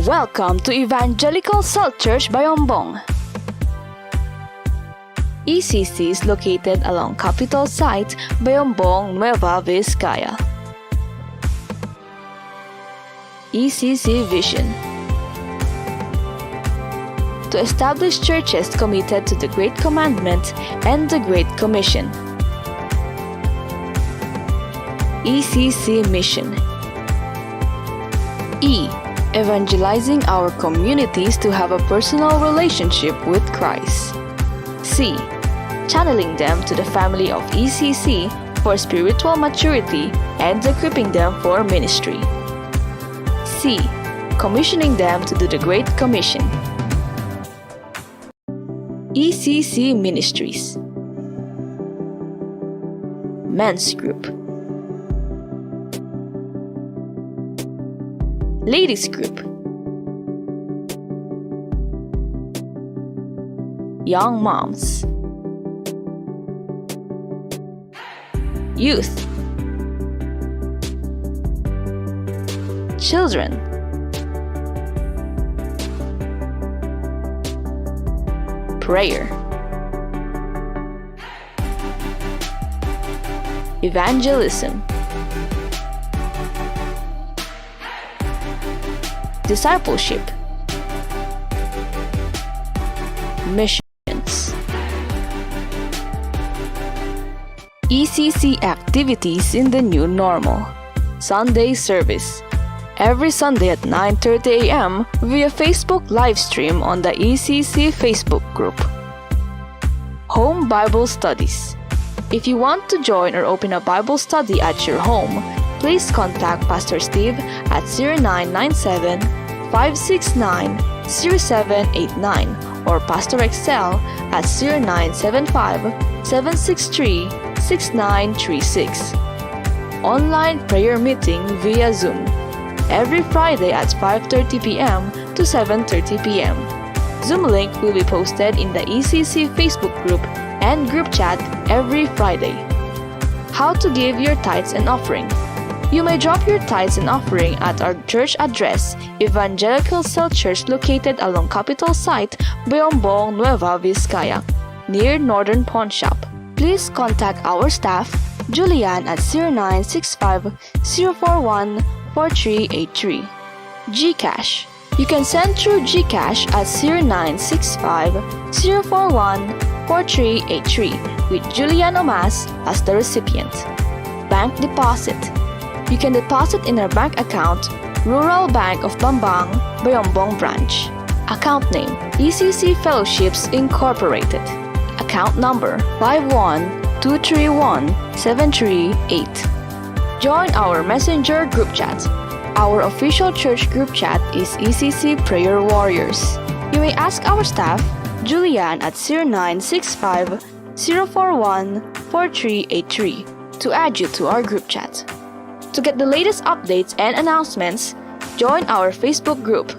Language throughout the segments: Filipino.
Welcome to Evangelical Salt Church Bayombong. ECC is located along Capitol Site, Bayombong, Nueva Vizcaya. ECC Vision: to establish churches committed to the Great Commandment and the Great Commission. ECC Mission: E. Evangelizing our communities to have a personal relationship with Christ. C. Channeling them to the family of ECC for spiritual maturity and equipping them for ministry. C. Commissioning them to do the Great Commission. ECC Ministries. Men's Group. Ladies Group. Young Moms. Youth. Children. Prayer. Evangelism. Discipleship. Missions. ECC activities in the new normal. Sunday service. Every Sunday at 9:30 a.m. via Facebook live stream on the ECC Facebook group. Home Bible Studies. If you want to join or open a Bible study at your home, please contact Pastor Steve at 0997-569-0789 or Pastor Excel at 0975-763-6936. Online prayer meeting via Zoom every Friday at 5:30 p.m. to 7:30 p.m. Zoom link will be posted in the ECC Facebook group and group chat every Friday. How to give your tithes and offering. You may drop your tithes and offering at our church address, Evangelical Salt Church located along Capitol Site, Bayombong, Nueva Vizcaya, near Northern Pawn Shop. Please contact our staff, Julian at 0965-041-4383. GCash. You can send through GCash at 0965-041-4383 with Julian Omas as the recipient. Bank deposit. You can deposit in our bank account, Rural Bank of Bambang, Bayombong Branch. Account name, ECC Fellowships Incorporated. Account number, 51231-738. Join our messenger group chat. Our official church group chat is ECC Prayer Warriors. You may ask our staff, Julian at 0965-041-4383 to add you to our group chat. To get the latest updates and announcements, join our Facebook group.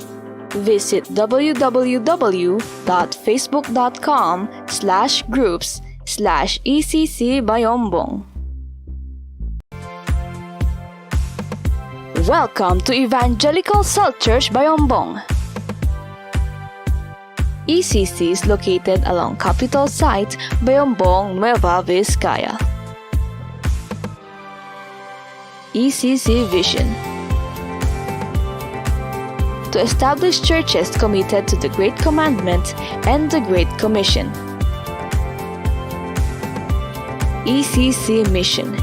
Visit www.facebook.com/groups/ECC Bayombong. Welcome to Evangelical Salt Church Bayombong. ECC is located along Capitol Site, Bayombong, Nueva Vizcaya. ECC Vision: to establish churches committed to the Great Commandment and the Great Commission. ECC Mission: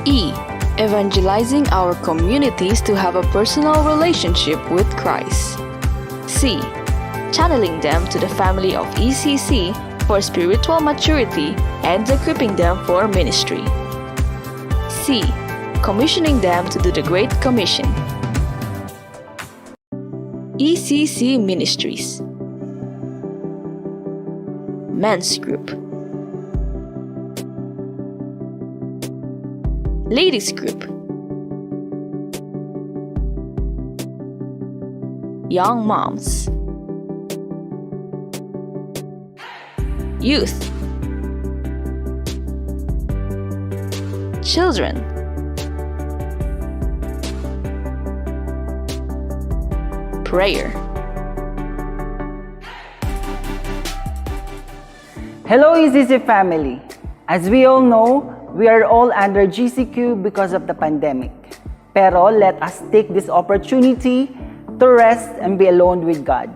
E. Evangelizing our communities to have a personal relationship with Christ. C. Channeling them to the family of ECC for spiritual maturity and equipping them for ministry. C. Commissioning them to do the Great Commission. ECC Ministries. Men's Group. Ladies Group. Young Moms. Youth. Children. prayer. Hello, ECC family. As we all know, we are all under GCQ because of the pandemic. Pero let us take this opportunity to rest and be alone with God.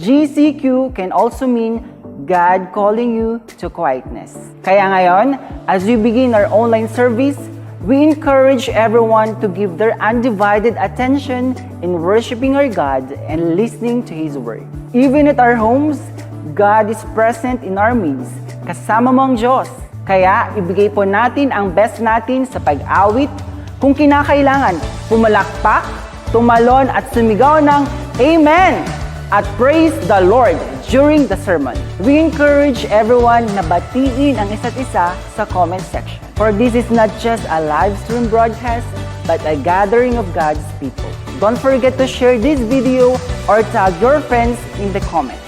GCQ can also mean God calling you to quietness. Kaya ngayon, as we begin our online service, we encourage everyone to give their undivided attention in worshiping our God and listening to His Word. Even at our homes, God is present in our midst. Kasama mo ang Diyos. Kaya ibigay po natin ang best natin sa pag-awit. Kung kinakailangan, pumalakpak, tumalon at sumigaw ng Amen! At praise the Lord during the sermon. We encourage everyone na batiin ang isa't isa sa comment section. For this is not just a live stream broadcast, but a gathering of God's people. Don't forget to share this video or tag your friends in the comments.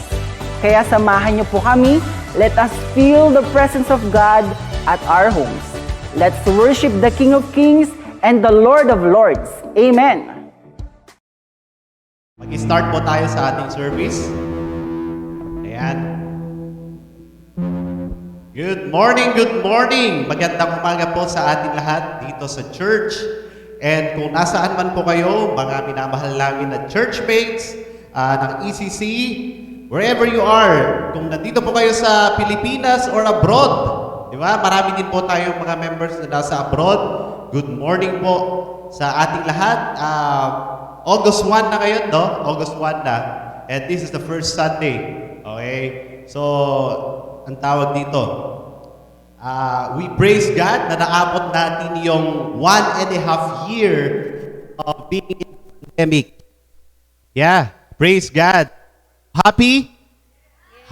Kaya samahan niyo po kami, let us feel the presence of God at our homes. Let's worship the King of Kings and the Lord of Lords. Amen! Mag-start po tayo sa ating service. Ayan. Good morning! Magandang umaga po sa ating lahat dito sa church. And kung nasaan man po kayo, mga minamahal namin na churchmates ng ECC, wherever you are, kung nandito po kayo sa Pilipinas or abroad, di ba? Marami din po tayong mga members na nasa abroad. Good morning po sa ating lahat. August 1 na ngayon, no? August 1 na. And this is the first Sunday. Okay? So, ang tawag dito, we praise God na naabot natin yung 1.5 year of being in the pandemic. Yeah, praise God. Happy?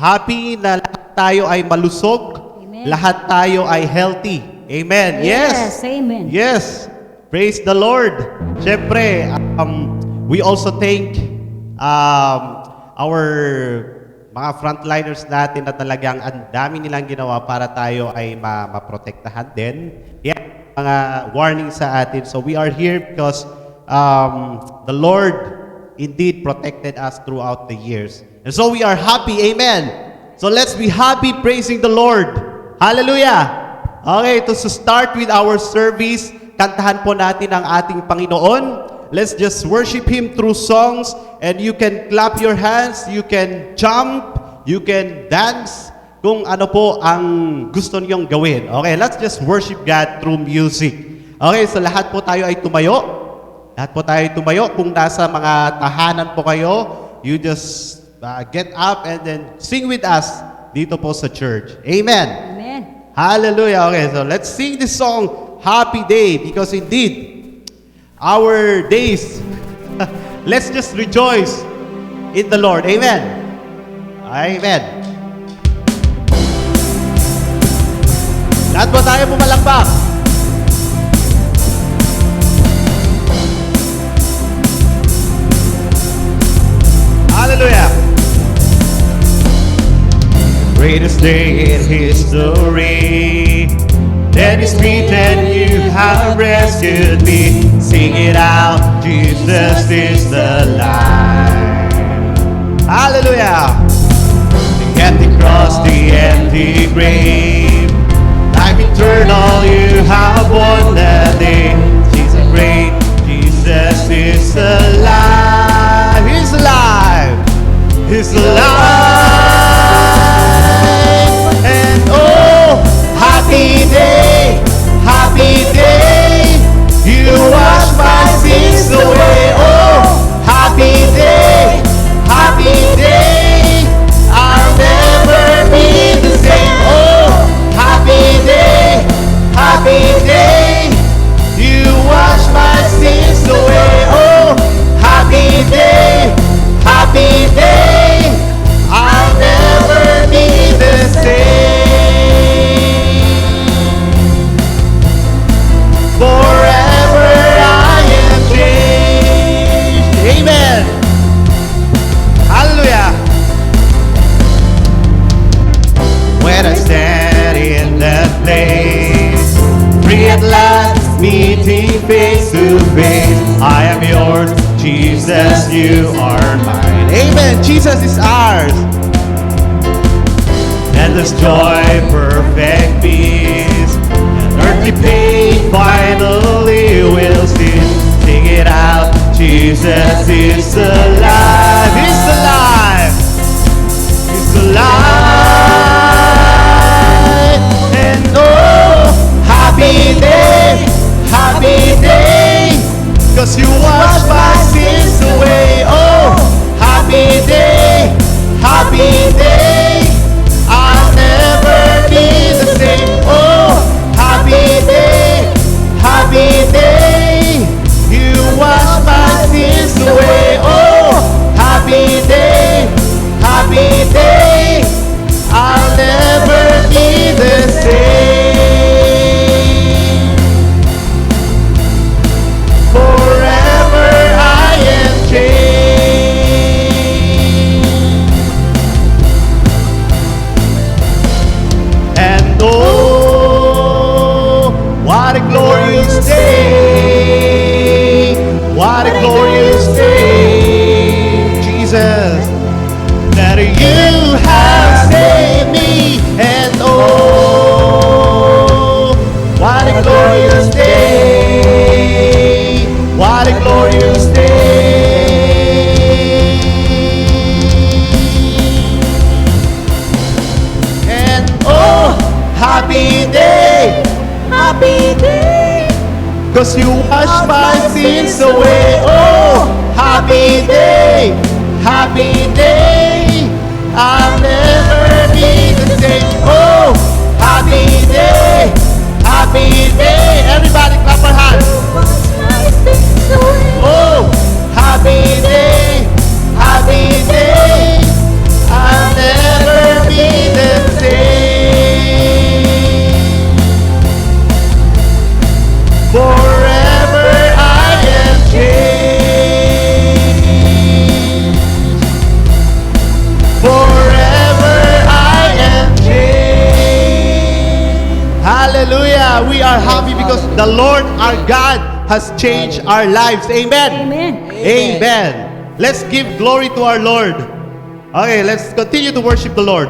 Happy na lahat tayo ay malusog. Amen. Lahat tayo ay healthy. Amen. Yes, amen. Yes. Praise the Lord. Siyempre, we also thank our mga frontliners natin na talagang ang dami nilang ginawa para tayo ay maprotektahan din. Yeah, mga warning sa atin. So we are here because the Lord indeed protected us throughout the years. And so we are happy. Amen. So let's be happy praising the Lord. Hallelujah. Okay, to start with our service, kantahan po natin ang ating Panginoon. Let's just worship Him through songs, and you can clap your hands, you can jump, you can dance, kung ano po ang gusto niyong gawin. Okay, let's just worship God through music. Okay, so lahat po tayo ay tumayo. Lahat po tayo tumayo. Kung nasa mga tahanan po kayo, you just get up and then sing with us dito po sa church. Amen. Amen. Hallelujah. Okay, so let's sing this song, Happy Day, because indeed, our days, let's just rejoice in the Lord. Amen. Amen. Lahat po tayo pumalakpak. Hallelujah. Greatest day in history. Then is written, you have rescued me. Sing it out, Jesus is the light. Hallelujah. The empty cross, the empty grave. Life eternal, you have won the day. Jesus great, Jesus is alive. He's alive. He's alive. And oh, happy day, you wash my sins away. Oh, happy day, I'll never be the same. Oh, happy day, you wash my sins away. Oh, happy day, I'll never be the same. Forever I am changed. Amen. Hallelujah. When I stand in that place, free at last, meeting face to face, I am yours, Jesus, you are mine. Amen. Jesus is ours. Endless joy, perfect peace, and earthly pain finally will cease. Sing it out. Jesus is alive. He's alive. He's alive. And oh, happy day, 'cause you wash my sins away. Oh, happy day, I'll never be the same. Oh, happy day, you wash my sins away. Oh, happy day, I'll never be the same. Forever I am changed. And oh, what a glorious day. What a glorious day, Jesus, that you have saved me. And oh, what a glorious day. What a glorious day. And oh, happy day, 'cause you wash my sins away. Oh, happy day, I'll never be the same. Oh, happy day, everybody clap our hands. Oh, happy day, I'll never be the same. Forever I am changed. Forever I am changed. Hallelujah. We are happy because the Lord our God has changed our lives. Amen. Amen. Let's give glory to our Lord. Okay, let's continue to worship the Lord.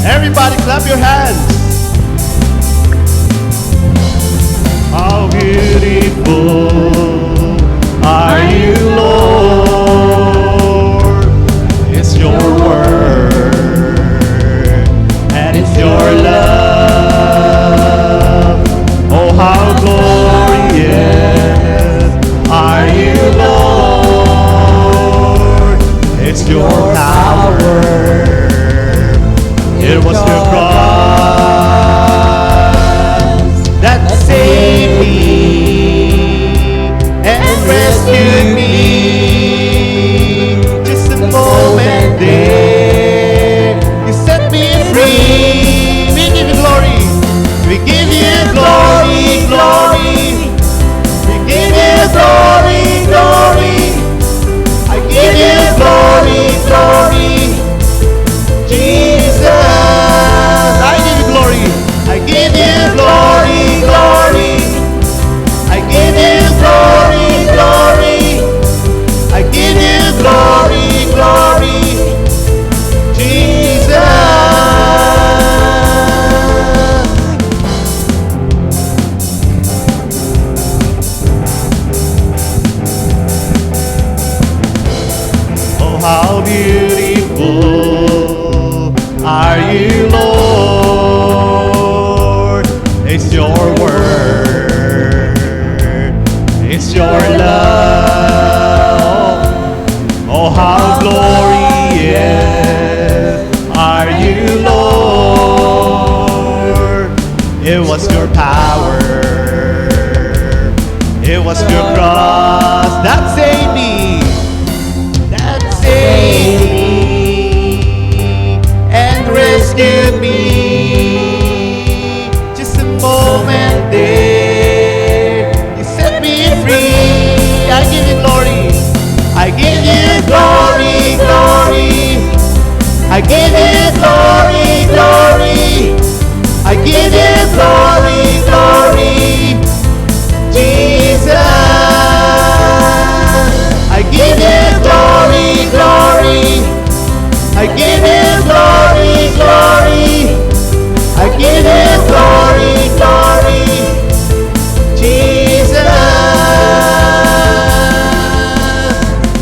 Everybody clap your hands. How beautiful are you, Lord? It's your word and it's your love. Oh, how glorious are you, Lord? It's your power. It was your cross that saved me and rescued me. Just a moment there, you set me free. We give you glory. We give you glory, glory. We give you glory, glory. I give you glory, glory. Jesus, I give you glory. I give you glory, glory. I give you glory, glory. I give you glory, glory. Jesus. Oh, how beautiful are you, Lord? It's your word, it's your love. Oh, how glorious are you, Lord? It was your power, it was your cross that saved me. Rescued me. Just a moment there, you set me free. I give you glory. I give you glory, glory. I give give you glory, glory, Jesus. I give you glory, glory. I give you glory, glory. I give you glory, glory, Jesus.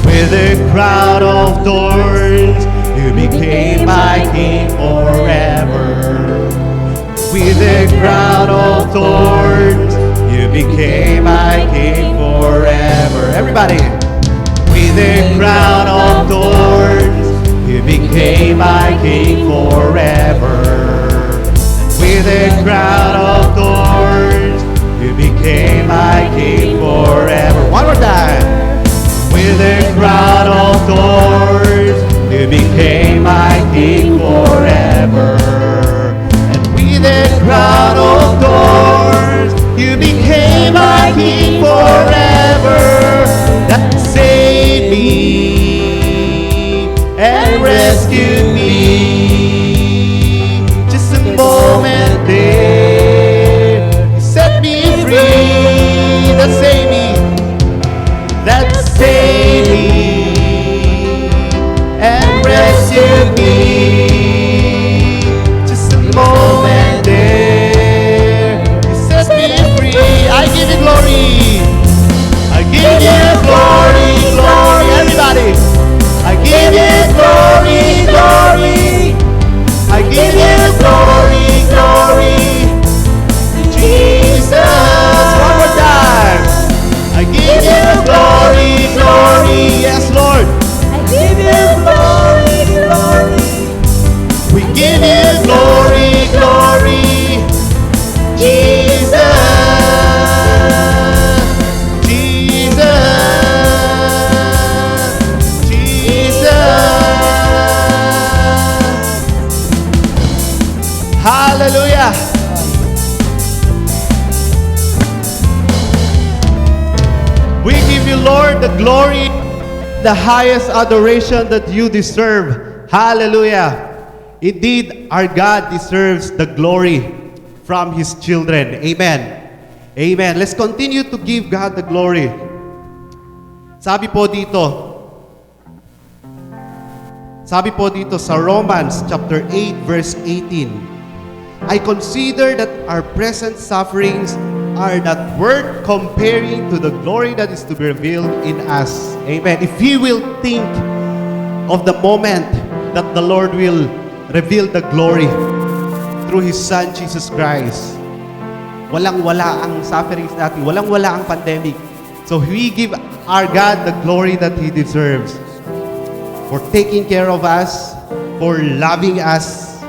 With a crown of thorns, you became my king forever. With a crown of thorns, you became my king forever. Everybody. With a crown of thorns, you became my king forever. With a crown of thorns, you became my king forever. One more time. With a crown of thorns, you became my king forever. And with a crown of thorns, you became my king forever. That saved me and rescued me. Just a moment there, you set me free. That saved me. That saved me and rescued me. Just a moment there, you set me free. I give you glory. I give you glory, glory. Everybody. I give you glory, glory. I give you glory, glory. Jesus. One more time. I give you glory, glory. Yes, Lord. I give you glory, glory. We give you glory, glory. Jesus. Jesus. Jesus. Hallelujah. We give you, Lord, the glory, the highest adoration that you deserve. Hallelujah. Indeed, our God deserves the glory from His children. Amen. Amen. Let's continue to give God the glory. Sabi po dito sa Romans chapter 8 verse 18, I consider that our present sufferings are not worth comparing to the glory that is to be revealed in us. Amen. If you will think of the moment that the Lord will reveal the glory through His Son, Jesus Christ, walang-wala ang sufferings natin, walang-wala ang pandemic. So we give our God the glory that He deserves for taking care of us, for loving us,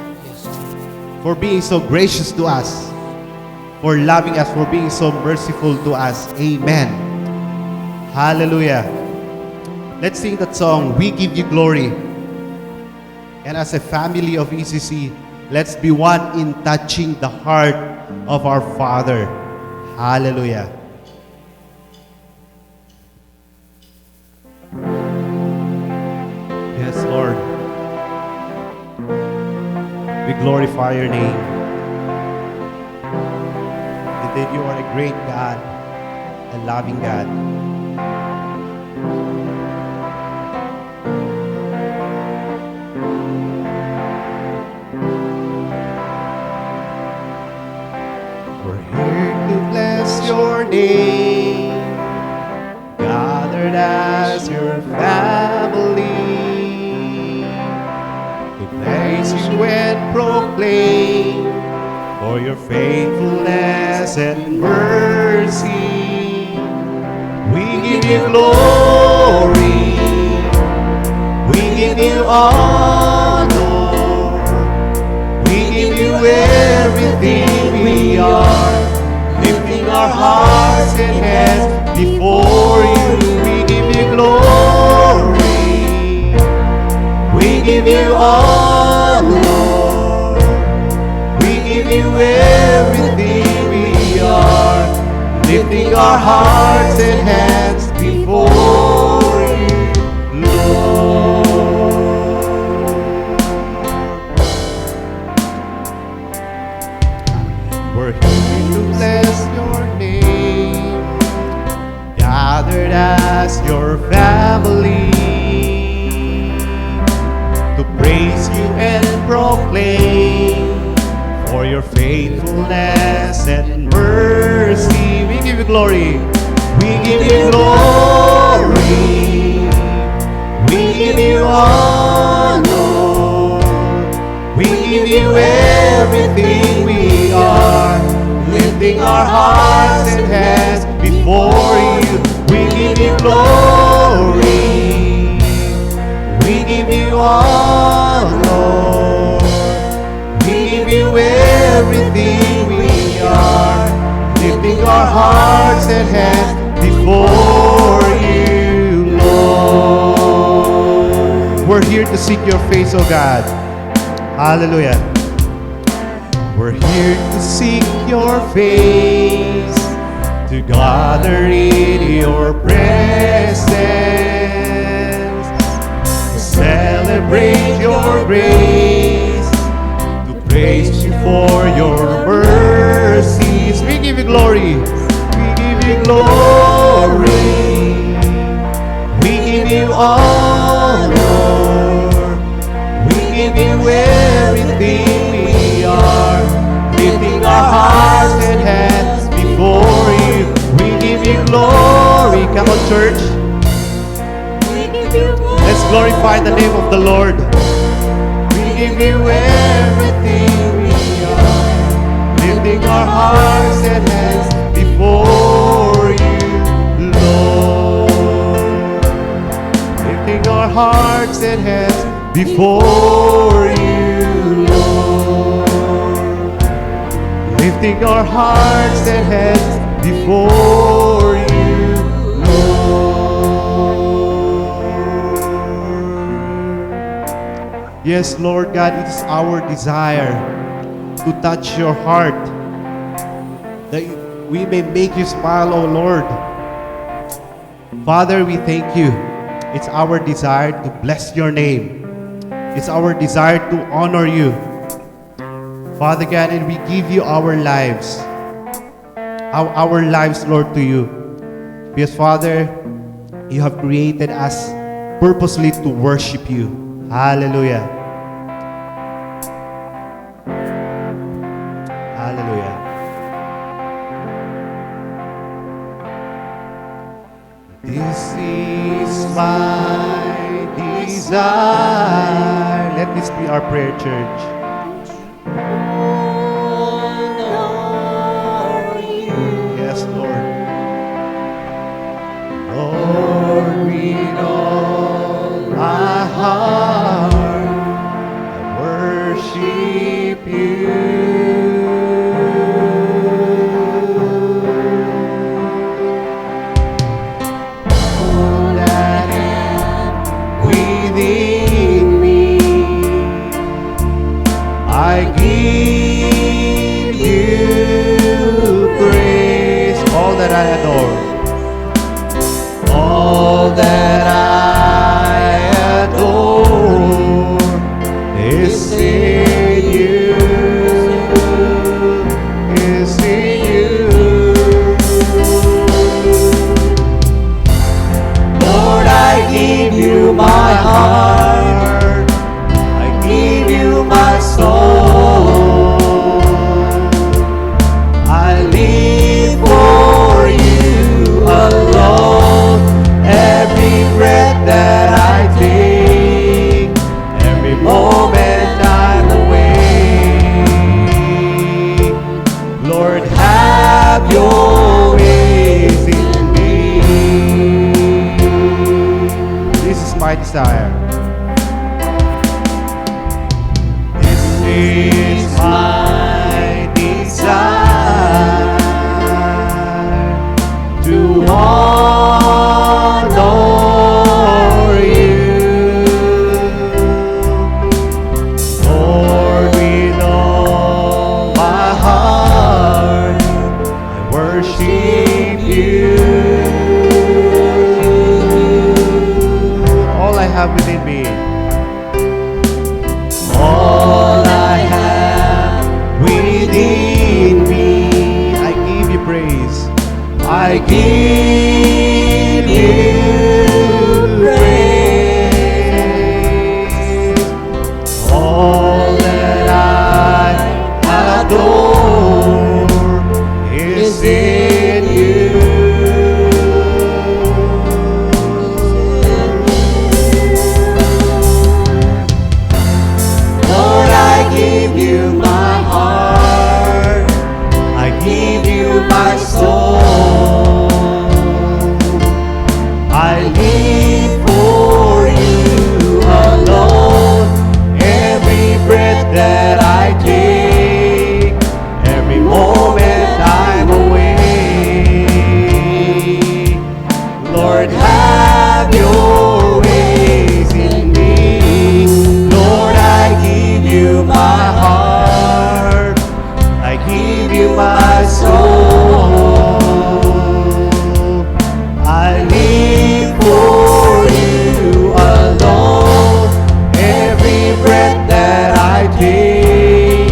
for being so gracious to us, for loving us, for being so merciful to us. Amen. Hallelujah. Let's sing that song, We Give You Glory. And as a family of ECC, let's be one in touching the heart of our Father. Hallelujah. Yes, Lord. We glorify your name. That you are a great God, a loving God. We're here to bless your name, gathered as your family, to praise you and proclaim for your faithfulness and mercy. We give you glory, we give you honor, we give you everything we are, lifting our hearts and hands before you. We give you glory, we give you honor, we give you everything we are, lifting our hearts and hands before you, Lord. We're here to bless your name, gathered as your family, to praise you and proclaim for your faithfulness and mercy. We give you glory. We give you glory. We give you honor. We give you everything we are, lifting our hearts and hands before you. We give you glory. We give you honor. We give you everything we are, lifting our hearts and hands before you, Lord. We're here to seek your face, oh God. Hallelujah. We're here to seek your face, to gather in your presence, to celebrate your grace, to praise you for your mercies. We give you glory. We give you glory. We give you honor. We give you everything we are, lifting our hearts and hands before you. We give you glory. Come on, church. Let's glorify the name of the Lord. We give you everything we are, lifting our hearts and hands before you, Lord. Lifting our hearts and hands before you, Lord. Lifting our hearts and hands before you, Lord. Yes, Lord God, it is our desire to touch your heart, that we may make you smile, O Lord. Father, we thank you. It's our desire to bless your name. It's our desire to honor you, Father God, and we give you our lives, Lord, to you. Because, Father, you have created us purposely to worship you. Hallelujah. Hallelujah. This is my desire. Let this be our prayer, church. Yes, Lord. Lord, with all my heart, I worship you. All that am within me, I give you praise. All that I adore, all that I adore is in you, is in you. Lord, I give you my heart, I give you my soul. I live for you alone. Every breath that I take, every moment I'm awake, Lord, have your ways in me. This is my desire. This is my desire, to honor you, Lord, with all my heart, I worship you. All I have within me, all I have within me, I give you praise. All that I adore is in you. Lord, I give you my heart. I give you my soul. I live for you alone. Every breath that I take, every moment I'm away. Lord, have your ways in me. Lord, I give you my heart. I give you my soul. I live for you alone. Every breath that I take,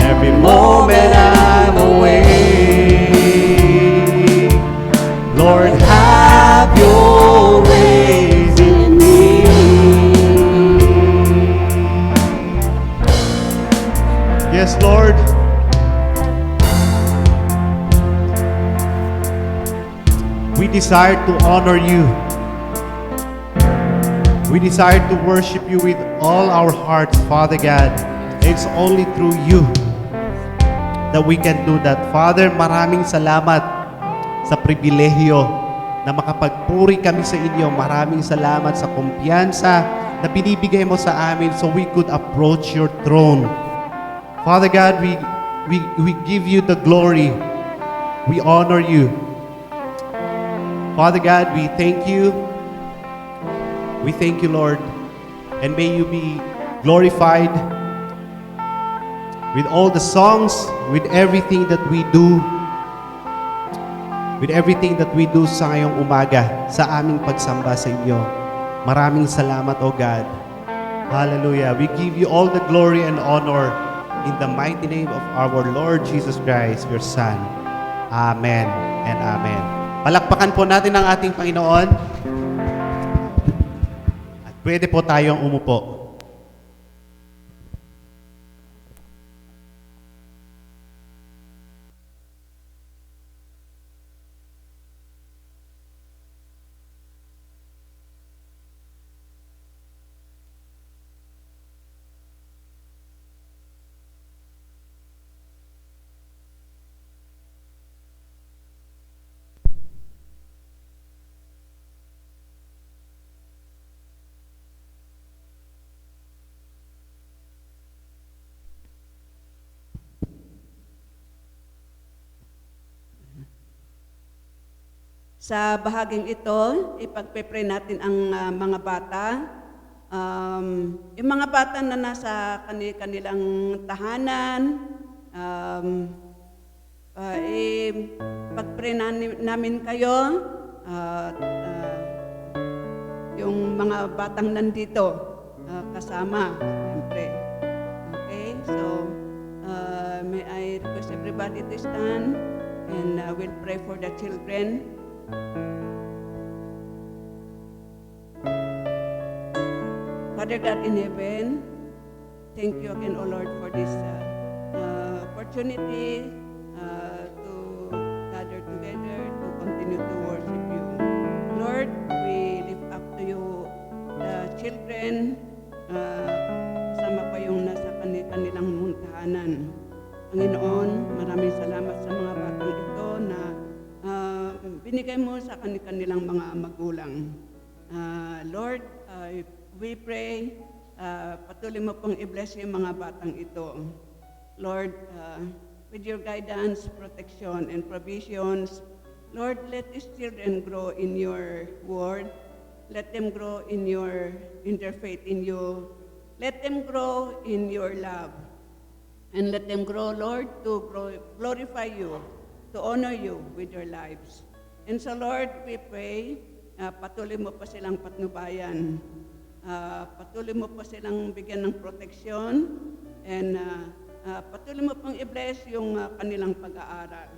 every moment I'm away. Lord, have your ways in me. Yes, Lord. We desire to honor you. We desire to worship you with all our hearts, Father God. It's only through you that we can do that. Father, maraming salamat sa pribilehyo na makapagpuri kami sa inyo. Maraming salamat sa kumpiyansa na binibigay mo sa amin so we could approach your throne. Father God, we give you the glory. We honor you. Father God, we thank you. We thank you, Lord. And may you be glorified with all the songs, with everything that we do. With everything that we do sa ngayong umaga, sa aming pagsamba sa inyo. Maraming salamat, O God. Hallelujah. We give you all the glory and honor in the mighty name of our Lord Jesus Christ, your Son. Amen and amen. Palakpakan po natin ang ating Panginoon. At pwede po tayong umupo. Sa bahaging ito, ipagpe-pray natin ang mga bata. Yung mga bata na nasa kanilang tahanan, ipag-pray namin kayo. Yung mga batang nandito, kasama, siyempre. Okay, so may I request everybody to stand and we'll pray for the children. Father God in heaven, thank you again, O Lord, for this opportunity to gather together to continue to worship you. Lord, we lift up to you the children, kasama pa yung nasa kanilang tahanan. Panginoon, maraming salamat sa mga batang ito na binigay mo sa kanilang mga magulang. Lord, we pray, patuloy mo pong i-bless yung mga batang ito. Lord, with your guidance, protection, and provisions, Lord, let these children grow in your word. Let them grow in their faith in you. Let them grow in your love. And let them grow, Lord, to glorify you, to honor you with your lives. And so, Lord, we pray, patuloy mo pa silang patnubayan. Patuloy mo pa silang bigyan ng proteksyon. And patuloy mo pang i-bless yung kanilang pag-aaral.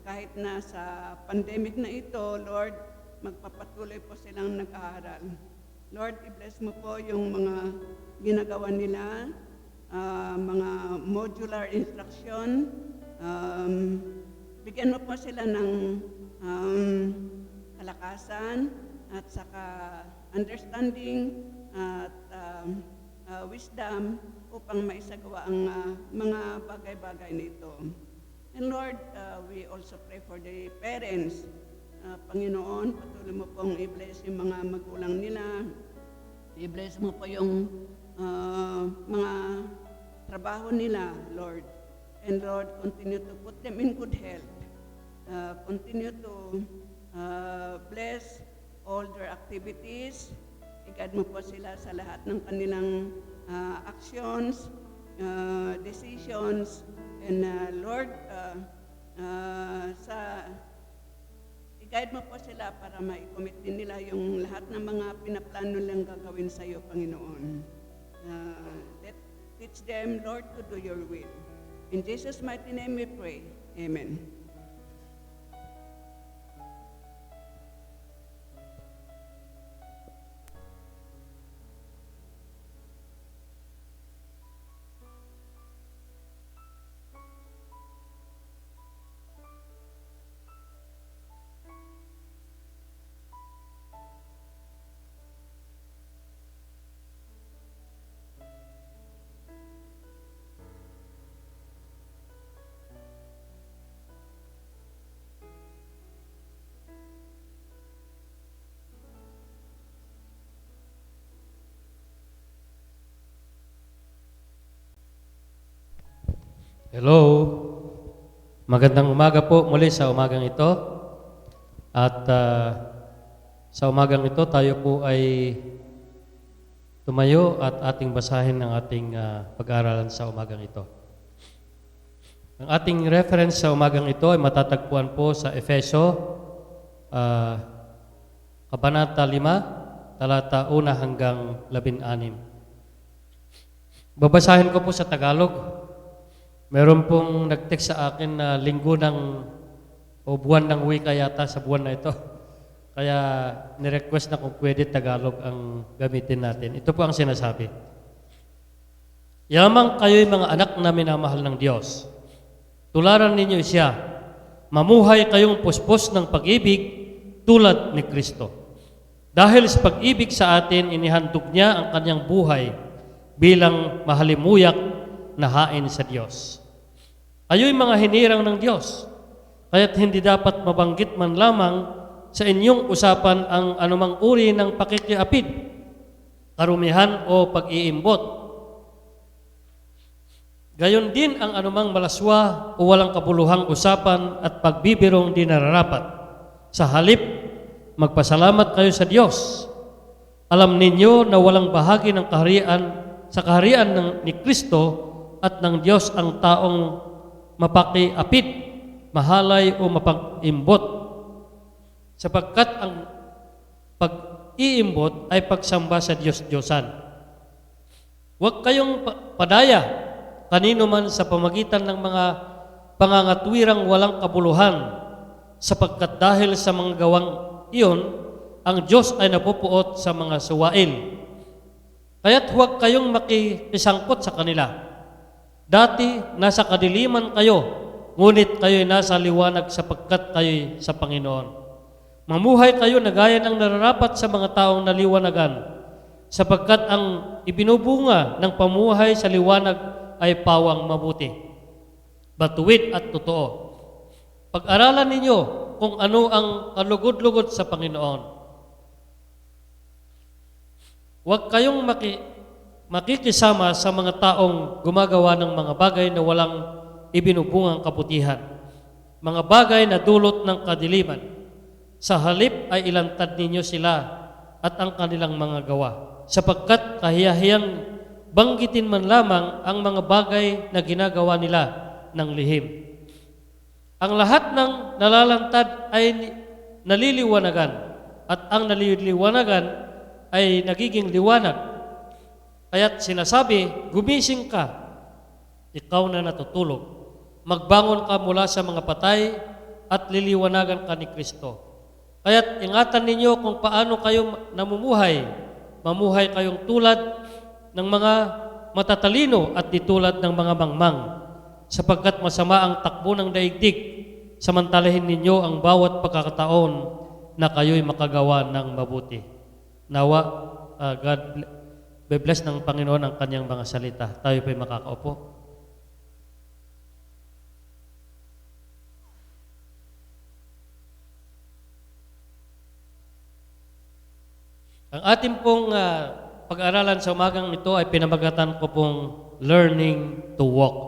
kahit na sa pandemic na ito, Lord, magpapatuloy po silang nag-aaral. Lord, i-bless mo po yung mga ginagawa nila, mga modular instruction. Bigyan mo po sila ng kalakasan at saka understanding at wisdom upang maisagawa ang mga bagay-bagay nito. And Lord, we also pray for the parents. Panginoon, patuloy mo pong i-bless yung mga magulang nila. I-bless mo po yung mga trabaho nila, Lord. And Lord, continue to put them in good health. Continue to bless all their activities. I-guide mo po sila sa lahat ng kanilang actions, decisions, and Lord, i-guide mo po sila para ma-commit din nila yung lahat ng mga pinaplano nilang gagawin sa iyo, Panginoon. Teach them, Lord, to do your will. In Jesus' mighty name we pray. Amen. Hello. Magandang umaga po muli sa umagang ito. At sa umagang ito tayo po ay tumayo at ating basahin ang ating pag-aaralan sa umagang ito. Ang ating reference sa umagang ito ay matatagpuan po sa Efeso, Kabanata 5, talata 1 hanggang 16. Babasahin ko po sa Tagalog. Meron pong nag-text sa akin na linggo o buwan ng wika yata sa buwan na ito. Kaya nirequest na kung pwede Tagalog ang gamitin natin. Ito po ang sinasabi. Yamang kayo'y mga anak na minamahal ng Diyos. Tularan ninyo siya. Mamuhay kayong puspos ng pag-ibig tulad ni Kristo. Dahil sa pag-ibig sa atin, inihandog niya ang kanyang buhay bilang mahalimuyak na hain sa Diyos. Kayo'y mga hinirang ng Diyos, kaya't hindi dapat mabanggit man lamang sa inyong usapan ang anumang uri ng pakikiapid, karumihan o pag-iimbot. Gayon din ang anumang malaswa o walang kabuluhang usapan at pagbibirong di nararapat. Sa halip, magpasalamat kayo sa Diyos. Alam ninyo na walang bahagi ng kaharian ni Kristo at ng Diyos ang taong mapakiapid, mahalay o mapag-imbot. Sapagkat ang pag-iimbot ay pagsamba sa Diyos-Diyosan. Huwag kayong padaya kanino man sa pamagitan ng mga pangangatwirang walang kabuluhan, sapagkat dahil sa mga gawang iyon, ang Diyos ay napupuot sa mga suwail. Kaya't huwag kayong makisangkot sa kanila. Dati, nasa kadiliman kayo, ngunit kayo'y nasa liwanag sapagkat kayo'y sa Panginoon. Mamuhay kayo na gaya ng nararapat sa mga taong naliwanagan, sapagkat ang ibinubunga ng pamuhay sa liwanag ay pawang mabuti, batuwid at totoo. Pag-aralan ninyo kung ano ang kalugod-lugod sa Panginoon. Huwag kayong makikisama sa mga taong gumagawa ng mga bagay na walang ibinubungang kabutihan, mga bagay na dulot ng kadiliman. Sa halip ay ilantad ninyo sila at ang kanilang mga gawa, sapagkat kahiyahiyang banggitin man lamang ang mga bagay na ginagawa nila ng lihim. Ang lahat ng nalalantad ay naliliwanagan, at ang naliliwanagan ay nagiging liwanag. Kaya't sinasabi, gumising ka, ikaw na natutulog. Magbangon ka mula sa mga patay at liliwanagan ka ni Kristo. Kaya't ingatan ninyo kung paano kayo namumuhay. Mamuhay kayong tulad ng mga matatalino at di tulad ng mga mangmang, sapagkat masama ang takbo ng daigdig, samantalahin ninyo ang bawat pagkakataon na kayo'y makagawa ng mabuti. Nawa, God be-bless ng Panginoon ang kanyang mga salita. Tayo po'y makakaupo. Ang ating pong pag-aralan sa umagang ito ay pinamagatan ko pong learning to walk.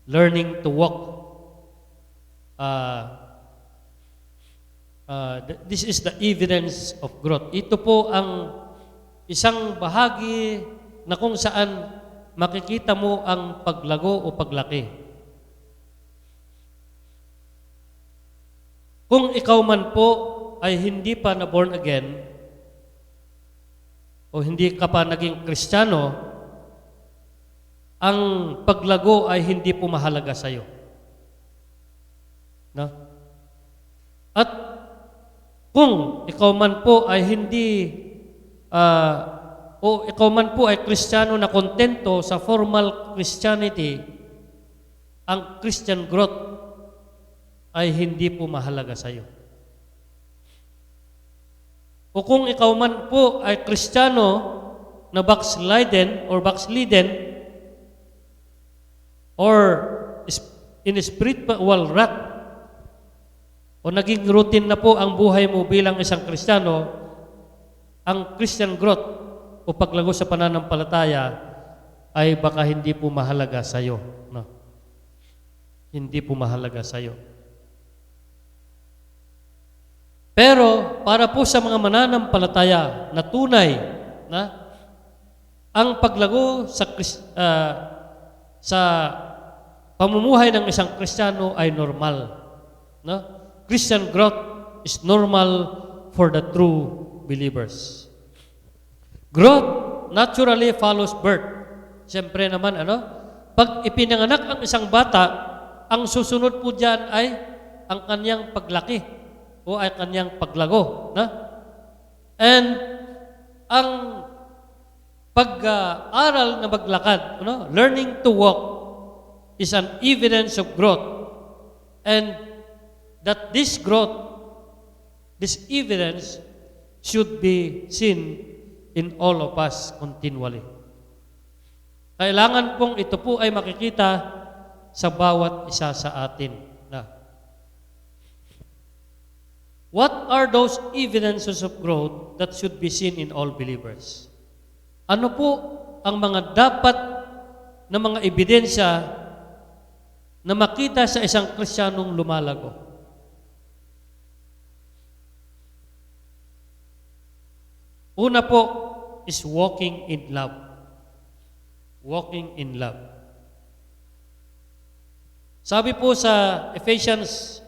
Learning to walk. This is the evidence of growth. Ito po ang isang bahagi na kung saan makikita mo ang paglago o paglaki. Kung ikaw man po ay hindi pa na born again o hindi ka pa naging Kristiyano, ang paglago ay hindi po mahalaga sa iyo. No? At kung ikaw man po ay hindi o ikaw man po ay Kristiyano na kontento sa formal Christianity, ang Christian growth ay hindi po mahalaga sa iyo. O kung ikaw man po ay Kristiyano na backslidden or in spiritual rut, o naging routine na po ang buhay mo bilang isang Kristiyano, ang Christian growth o paglago sa pananampalataya ay baka hindi po mahalaga sa iyo. No? Hindi po mahalaga sa iyo. Pero para po sa mga mananampalataya na tunay, na ang paglago sa pamumuhay ng isang Kristiyano ay normal. No? Christian growth is normal for the true believers. Growth naturally follows birth. Siyempre naman, pag ipinanganak ang isang bata, ang susunod po diyan ay ang kanyang paglaki o ay kanyang paglago. And ang pag-aral na maglakad, learning to walk is an evidence of growth. And that this growth, this evidence should be seen in all of us continually. Kailangan pong ito po ay makikita sa bawat isa sa atin. What are those evidences of growth that should be seen in all believers? Ano po ang mga dapat na mga ebidensya na makita sa isang Kristiyanong lumalago? Una po is walking in love. Walking in love. Sabi po sa Ephesians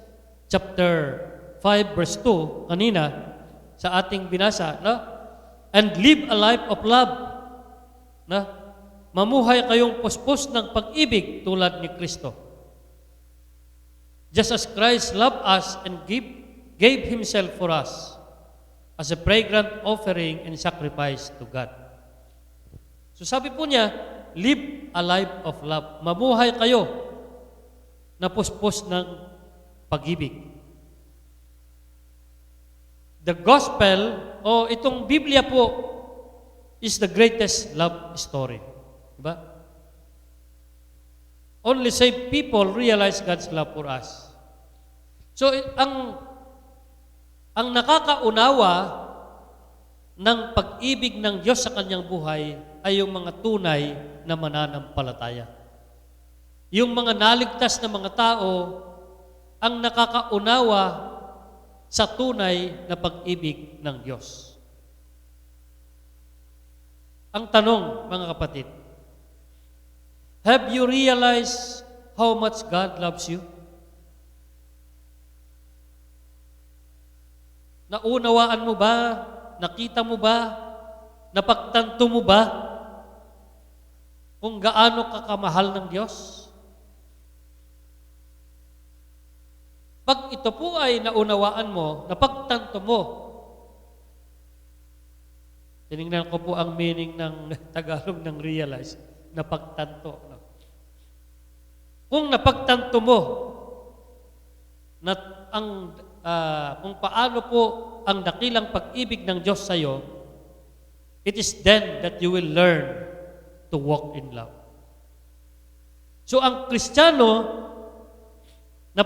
chapter 5 verse 2 kanina sa ating binasa, and live a life of love. Mamuhay kayong puspos ng pag-ibig tulad ni Kristo. Just as Christ loved us and gave Himself for us as a fragrant offering and sacrifice to God. So sabi po niya, live a life of love. Mamuhay kayo na puspos ng pag-ibig. The gospel, o itong Biblia po, is the greatest love story. Diba? Only saved people realize God's love for us. So, ang nakakaunawa ng pag-ibig ng Diyos sa kanyang buhay ay yung mga tunay na mananampalataya. Yung mga naligtas na mga tao ang nakakaunawa sa tunay na pag-ibig ng Diyos. Ang tanong, mga kapatid, have you realized how much God loves you? Naunawaan mo ba? Nakita mo ba? Napagtanto mo ba kung gaano ka kamahal ng Diyos? Pag ito po ay naunawaan mo, napagtanto mo, tinignan ko po ang meaning ng Tagalog ng realize, napagtanto. No? Kung napagtanto mo na kung paano po ang dakilang pag-ibig ng Diyos sa iyo, it is then that you will learn to walk in love. So ang Kristiyano na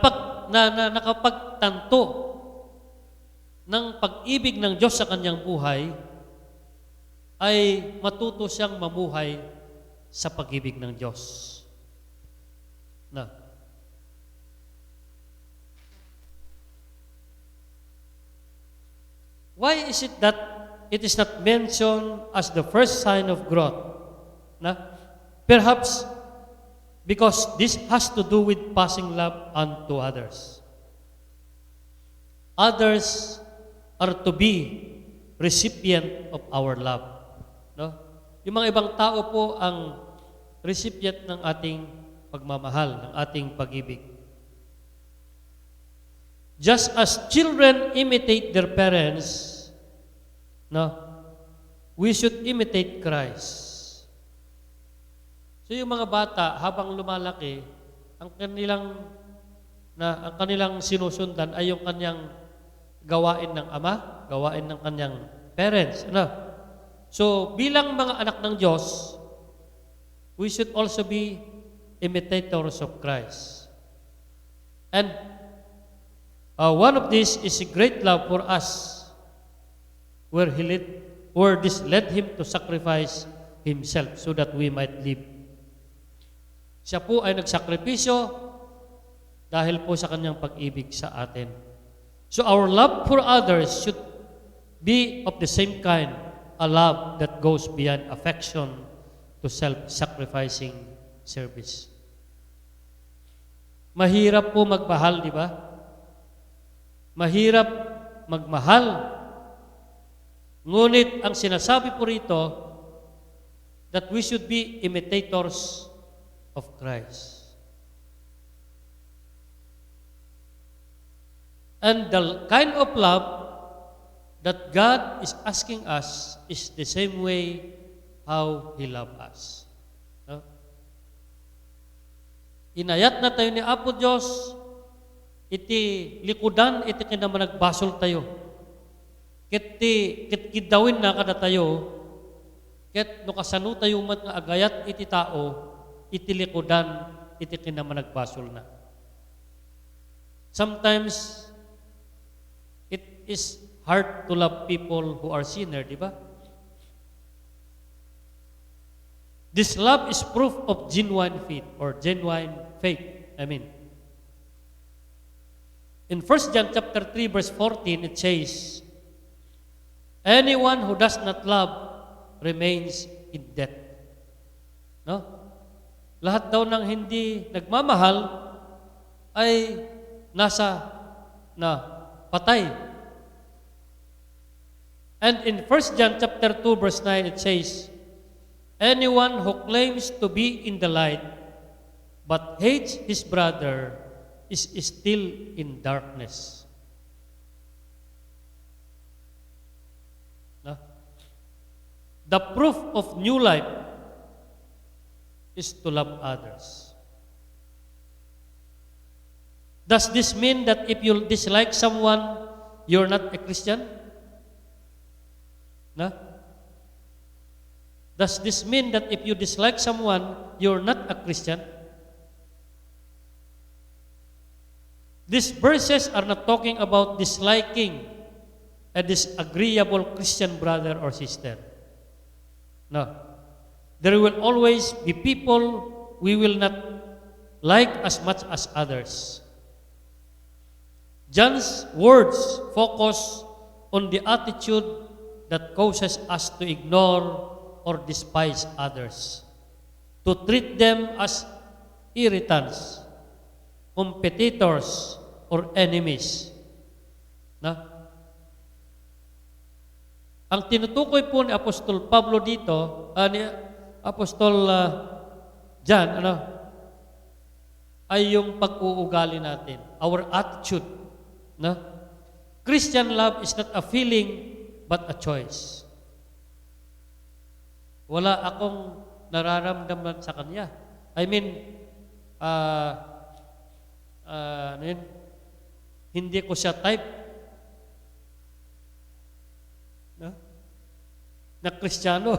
nakapagtanto ng pag-ibig ng Diyos sa kanyang buhay ay matuto siyang mamuhay sa pag-ibig ng Diyos. Na. Why is it that it is not mentioned as the first sign of growth? Na? Perhaps because this has to do with passing love unto others. Others are to be recipient of our love. No? Yung mga ibang tao po ang recipient ng ating pagmamahal, ng ating pag-ibig. Just as children imitate their parents, no, we should imitate Christ. So yung mga bata habang lumalaki, ang kanilang sinusundan ay yung kanyang gawain ng ama, gawain ng kanyang parents. Ano? So bilang mga anak ng Diyos, we should also be imitators of Christ. And one of these is a great love for us, where this led him to sacrifice himself so that we might live. Siya po ay nagsakripisyo dahil po sa kanyang pag-ibig sa atin. So our love for others should be of the same kind, a love that goes beyond affection to self-sacrificing service. Mahirap po magmahal, di ba? Mahirap magmahal. Ngunit ang sinasabi po rito that we should be imitators of Christ. And the kind of love that God is asking us is the same way how He loved us. No? Inayat na tayo ni Apo Diyos, iti likudan, iti kinamanagbasol tayo. Ket kidawin na kada tayo, ket no kasano tayo mat nga agayat iti tao, iti likudan, iti kinamanagbasol na. Sometimes, it is hard to love people who are sinner, di ba? This love is proof of genuine faith or genuine faith. In 1 John chapter 3 verse 14 it says, anyone who does not love remains in death. No? Lahat daw ng hindi nagmamahal ay nasa patay. And in 1 John chapter 2 verse 9 it says, anyone who claims to be in the light but hates his brother is still in darkness. No? The proof of new life is to love others. Does this mean that if you dislike someone, you're not a Christian? No? Does this mean that if you dislike someone, you're not a Christian? These verses are not talking about disliking a disagreeable Christian brother or sister. No. There will always be people we will not like as much as others. John's words focus on the attitude that causes us to ignore or despise others, to treat them as irritants, competitors, or enemies. Na? Ang tinutukoy po ni Apostol Pablo dito, ni Apostol John, ay yung pag-uugali natin, our attitude. No? Christian love is not a feeling, but a choice. Wala akong nararamdaman sa Kanya. I mean, ano yun? Hindi ko siya type. No? Na Kristiyano.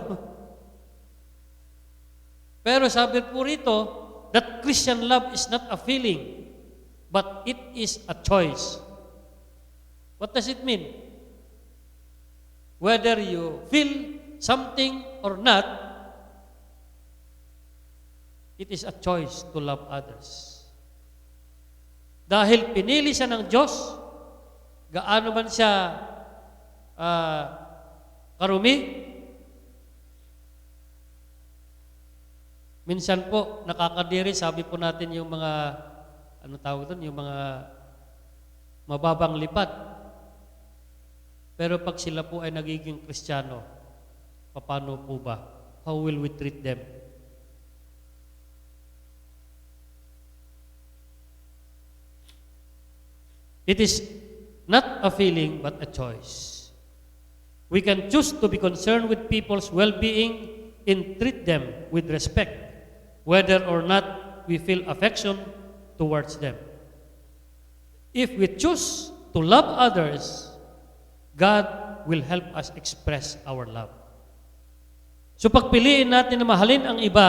Pero sabi po rito, that Christian love is not a feeling, but it is a choice. What does it mean? Whether you feel something or not, it is a choice to love others. Dahil pinili siya ng Diyos, gaano man siya karumi, minsan po nakakadiri, sabi po natin yung mga, ano tawag doon, yung mga mababang lipat. Pero pag sila po ay nagiging Kristiyano, paano po ba? How will we treat them? It is not a feeling, but a choice. We can choose to be concerned with people's well-being and treat them with respect, whether or not we feel affection towards them. If we choose to love others, God will help us express our love. So pagpiliin natin na mahalin ang iba,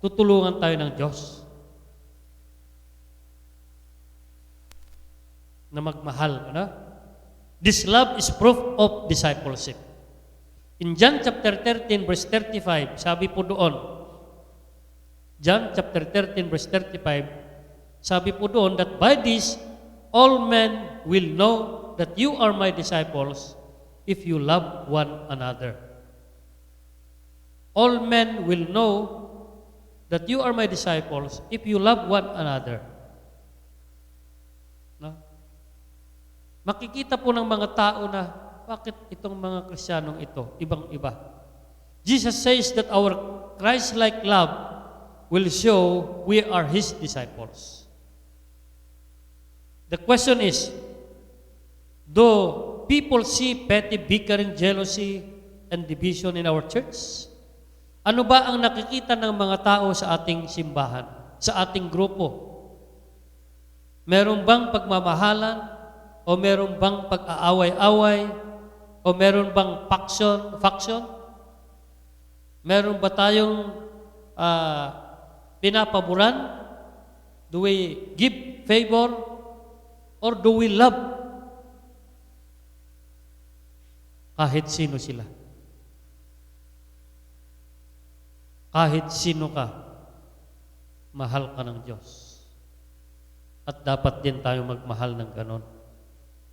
tutulungan tayo ng Diyos na magmahal. Ano? This love is proof of discipleship. In John chapter 13 verse 35, sabi po doon, John chapter 13 verse 35, sabi po doon that by this, all men will know that you are my disciples if you love one another. All men will know that you are my disciples if you love one another. No? Makikita po ng mga tao na bakit itong mga Kristiyanong ito, ibang-iba. Jesus says that our Christ-like love will show we are His disciples. The question is, do people see petty bickering, jealousy, and division in our church? Ano ba ang nakikita ng mga tao sa ating simbahan, sa ating grupo? Meron bang pagmamahalan? O meron bang pag-aaway-away? O meron bang faction? Meron ba tayong pinapaboran? Do we give favor? Or do we love? Kahit sino sila. Kahit sino ka, mahal ka ng Diyos. At dapat din tayo magmahal ng ganon.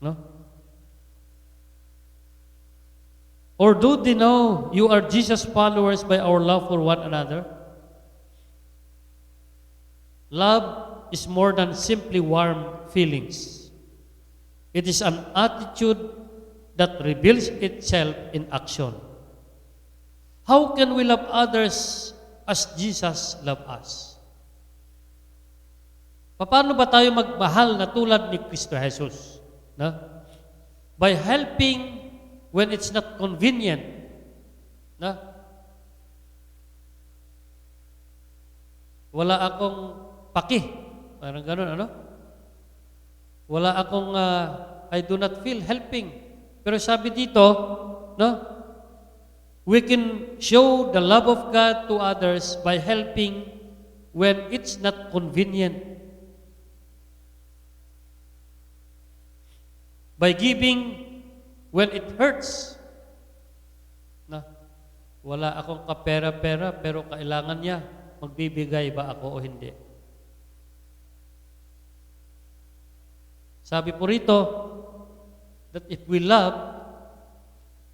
No? Or do they know you are Jesus' followers by our love for one another? Love is more than simply warm feelings. It is an attitude that reveals itself in action. How can we love others as Jesus loved us? Paano ba tayo magmahal na tulad ni Kristo Jesus? No? By helping when it's not convenient. No? Wala akong paki. Parang ganun, ano? Wala akong, I do not feel helping. Pero sabi dito, no? We can show the love of God to others by helping when it's not convenient. By giving when it hurts. Na, wala akong kapera-pera pero kailangan niya, magbibigay ba ako o hindi? Sabi po rito, that if we love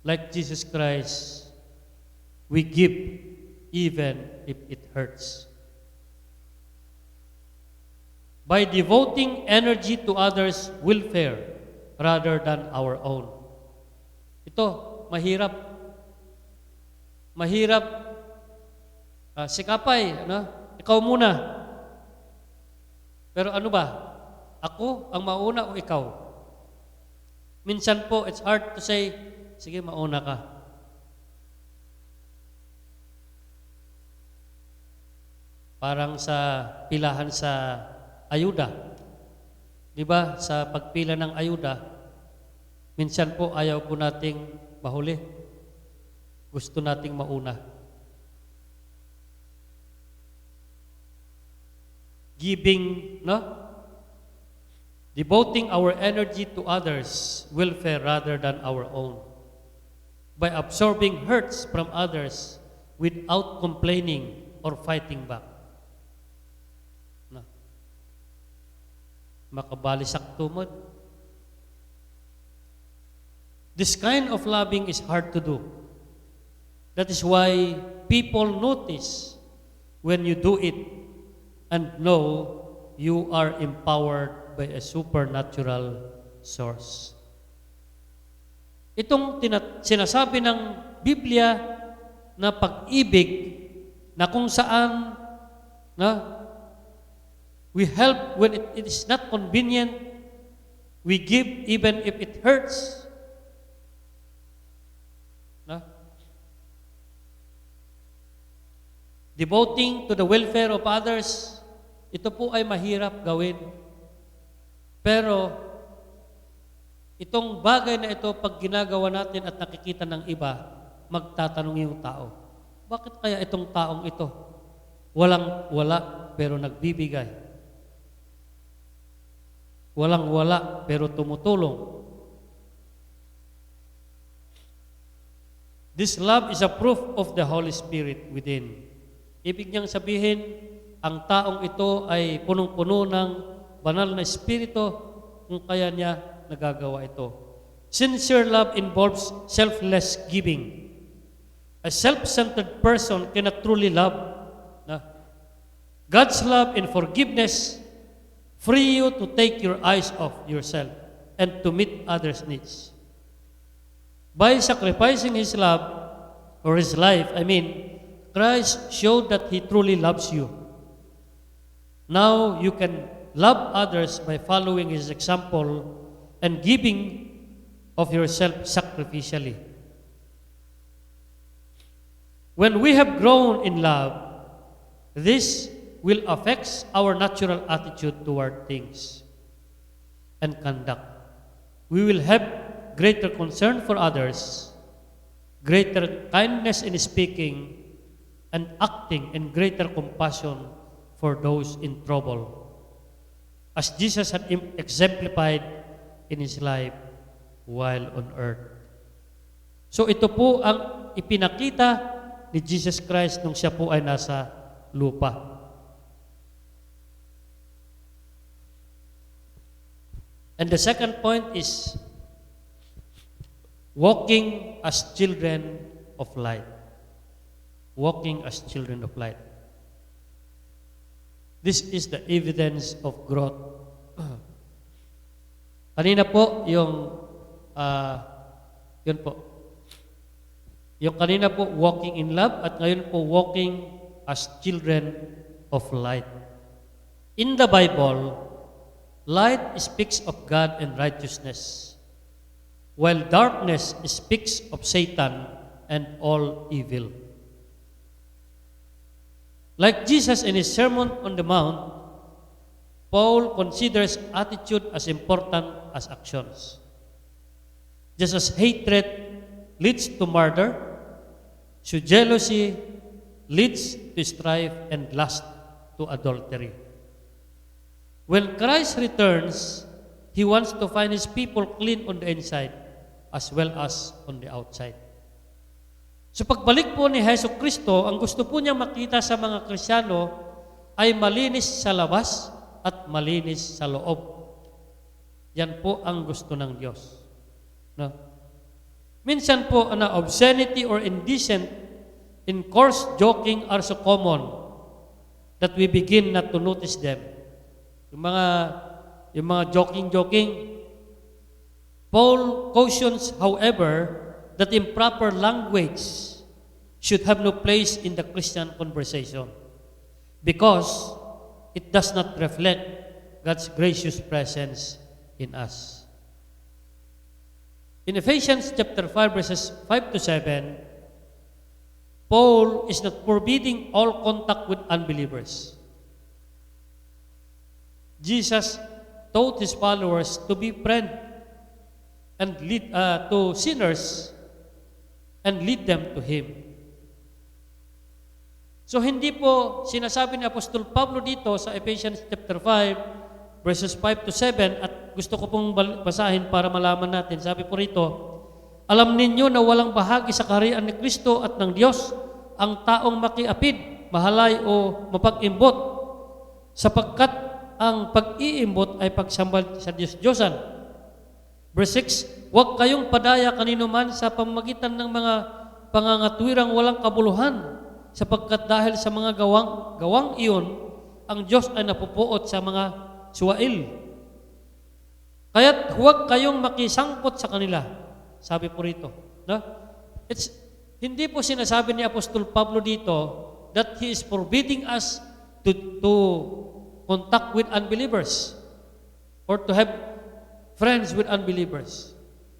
like Jesus Christ, we give even if it hurts. By devoting energy to others' welfare rather than our own. Ito, mahirap. Mahirap. Sikapay, ano? Ikaw muna. Pero ano ba? Ako ang mauna o ikaw? Minsan po, it's hard to say, sige, mauna ka. Parang sa pilahan sa ayuda. Di ba? Sa pagpila ng ayuda, minsan po ayaw po nating mahuli. Gusto nating mauna. Giving, no? Devoting our energy to others' welfare rather than our own. By absorbing hurts from others without complaining or fighting back. No? Makabalisak tumod. This kind of loving is hard to do. That is why people notice when you do it and know you are empowered by a supernatural source. Itong sinasabi ng Biblia na pag-ibig na kung saan we help when it is not convenient, we give even if it hurts. Devoting to the welfare of others, ito po ay mahirap gawin. Pero, itong bagay na ito, pag ginagawa natin at nakikita ng iba, magtatanong yung tao, bakit kaya itong taong ito? Walang-wala, pero nagbibigay. Walang-wala, pero tumutulong. This love is a proof of the Holy Spirit within. Ibig niyang sabihin, ang taong ito ay punong-puno ng banal na espiritu kung kaya niya nagagawa ito. Sincere love involves selfless giving. A self-centered person cannot truly love. God's love and forgiveness free you to take your eyes off yourself and to meet others' needs. By sacrificing His love, or His life, Christ showed that He truly loves you. Now you can love others by following His example and giving of yourself sacrificially. When we have grown in love, this will affect our natural attitude toward things and conduct. We will have greater concern for others, greater kindness in speaking and acting, and greater compassion for those in trouble, as Jesus had exemplified in His life while on earth. So ito po ang ipinakita ni Jesus Christ nung siya po ay nasa lupa. And the second point is walking as children of light. Walking as children of light. This is the evidence of growth. Kanina po, yun po. Yung kanina po, walking in love, at ngayon po, walking as children of light. In the Bible, light speaks of God and righteousness, while darkness speaks of Satan and all evil. Like Jesus in His Sermon on the Mount, Paul considers attitude as important as actions. Just as hatred leads to murder, so jealousy leads to strife and lust to adultery. When Christ returns, He wants to find His people clean on the inside as well as on the outside. So pagbalik po ni Hesus Kristo, ang gusto po niya makita sa mga Kristiyano ay malinis sa labas at malinis sa loob. Yan po ang gusto ng Diyos. No? Minsan po, obscenity or indecent in coarse joking are so common that we begin not to notice them. Yung mga joking. Paul cautions, however, that improper language should have no place in the Christian conversation because it does not reflect God's gracious presence in us. In Ephesians chapter 5 verses 5 to 7, Paul is not forbidding all contact with unbelievers. Jesus taught his followers to be friend and lead to sinners and lead them to Him. So hindi po sinasabi ni Apostol Pablo dito sa Ephesians chapter 5 verses 5 to 7 at gusto ko pong basahin para malaman natin. Sabi po rito, alam ninyo na walang bahagi sa kaharian ni Kristo at ng Diyos ang taong makiapid, mahalay o mapag-imbot, sapagkat ang pag-iimbot ay pagsambal sa Diyos-Diyosan. Verse 6, huwag kayong padaya kanino man sa pamamagitan ng mga pangangatwirang walang kabuluhan, sapagkat dahil sa mga gawang iyon, ang Diyos ay napupuot sa mga suwail. Kaya't huwag kayong makisangkot sa kanila. Sabi po rito. No? Hindi po sinasabi ni Apostol Pablo dito that he is forbidding us to contact with unbelievers or to have friends with unbelievers.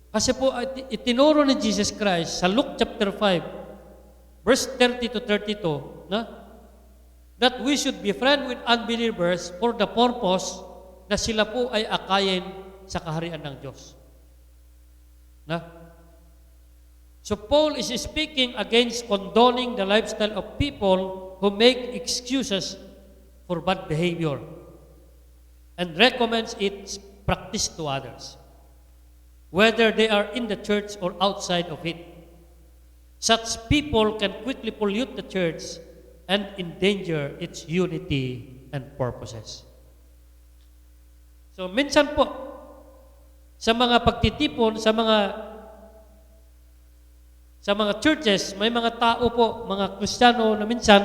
Kasi po itinuro ni Jesus Christ sa Luke chapter 5 verse 30 to 32 that we should be friend with unbelievers for the purpose na sila po ay akayin sa kaharian ng Diyos. So Paul is speaking against condoning the lifestyle of people who make excuses for bad behavior and recommends its practice to others, whether they are in the church or outside of it. Such people can quickly pollute the church and endanger its unity and purposes. So minsan po, sa mga pagtitipon, sa mga churches, may mga tao po, mga Kristiyano na minsan,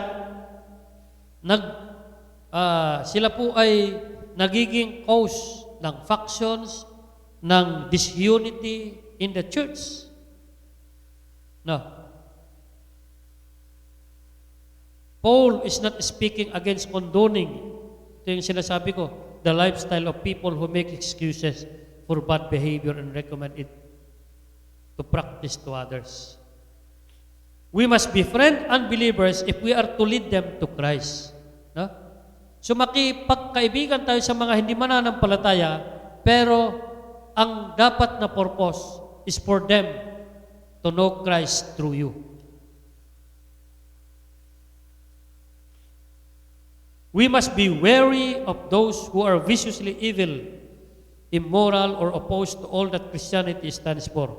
sila po ay nagiging cause ng factions, ng disunity in the church. Paul is not speaking against condoning. Ito yung sinasabi ko, the lifestyle of people who make excuses for bad behavior and recommend it to practice to others. We must befriend unbelievers if we are to lead them to Christ. So makipagkaibigan tayo sa mga hindi mananampalataya, pero ang dapat na purpose is for them to know Christ through you. We must be wary of those who are viciously evil, immoral, or opposed to all that Christianity stands for.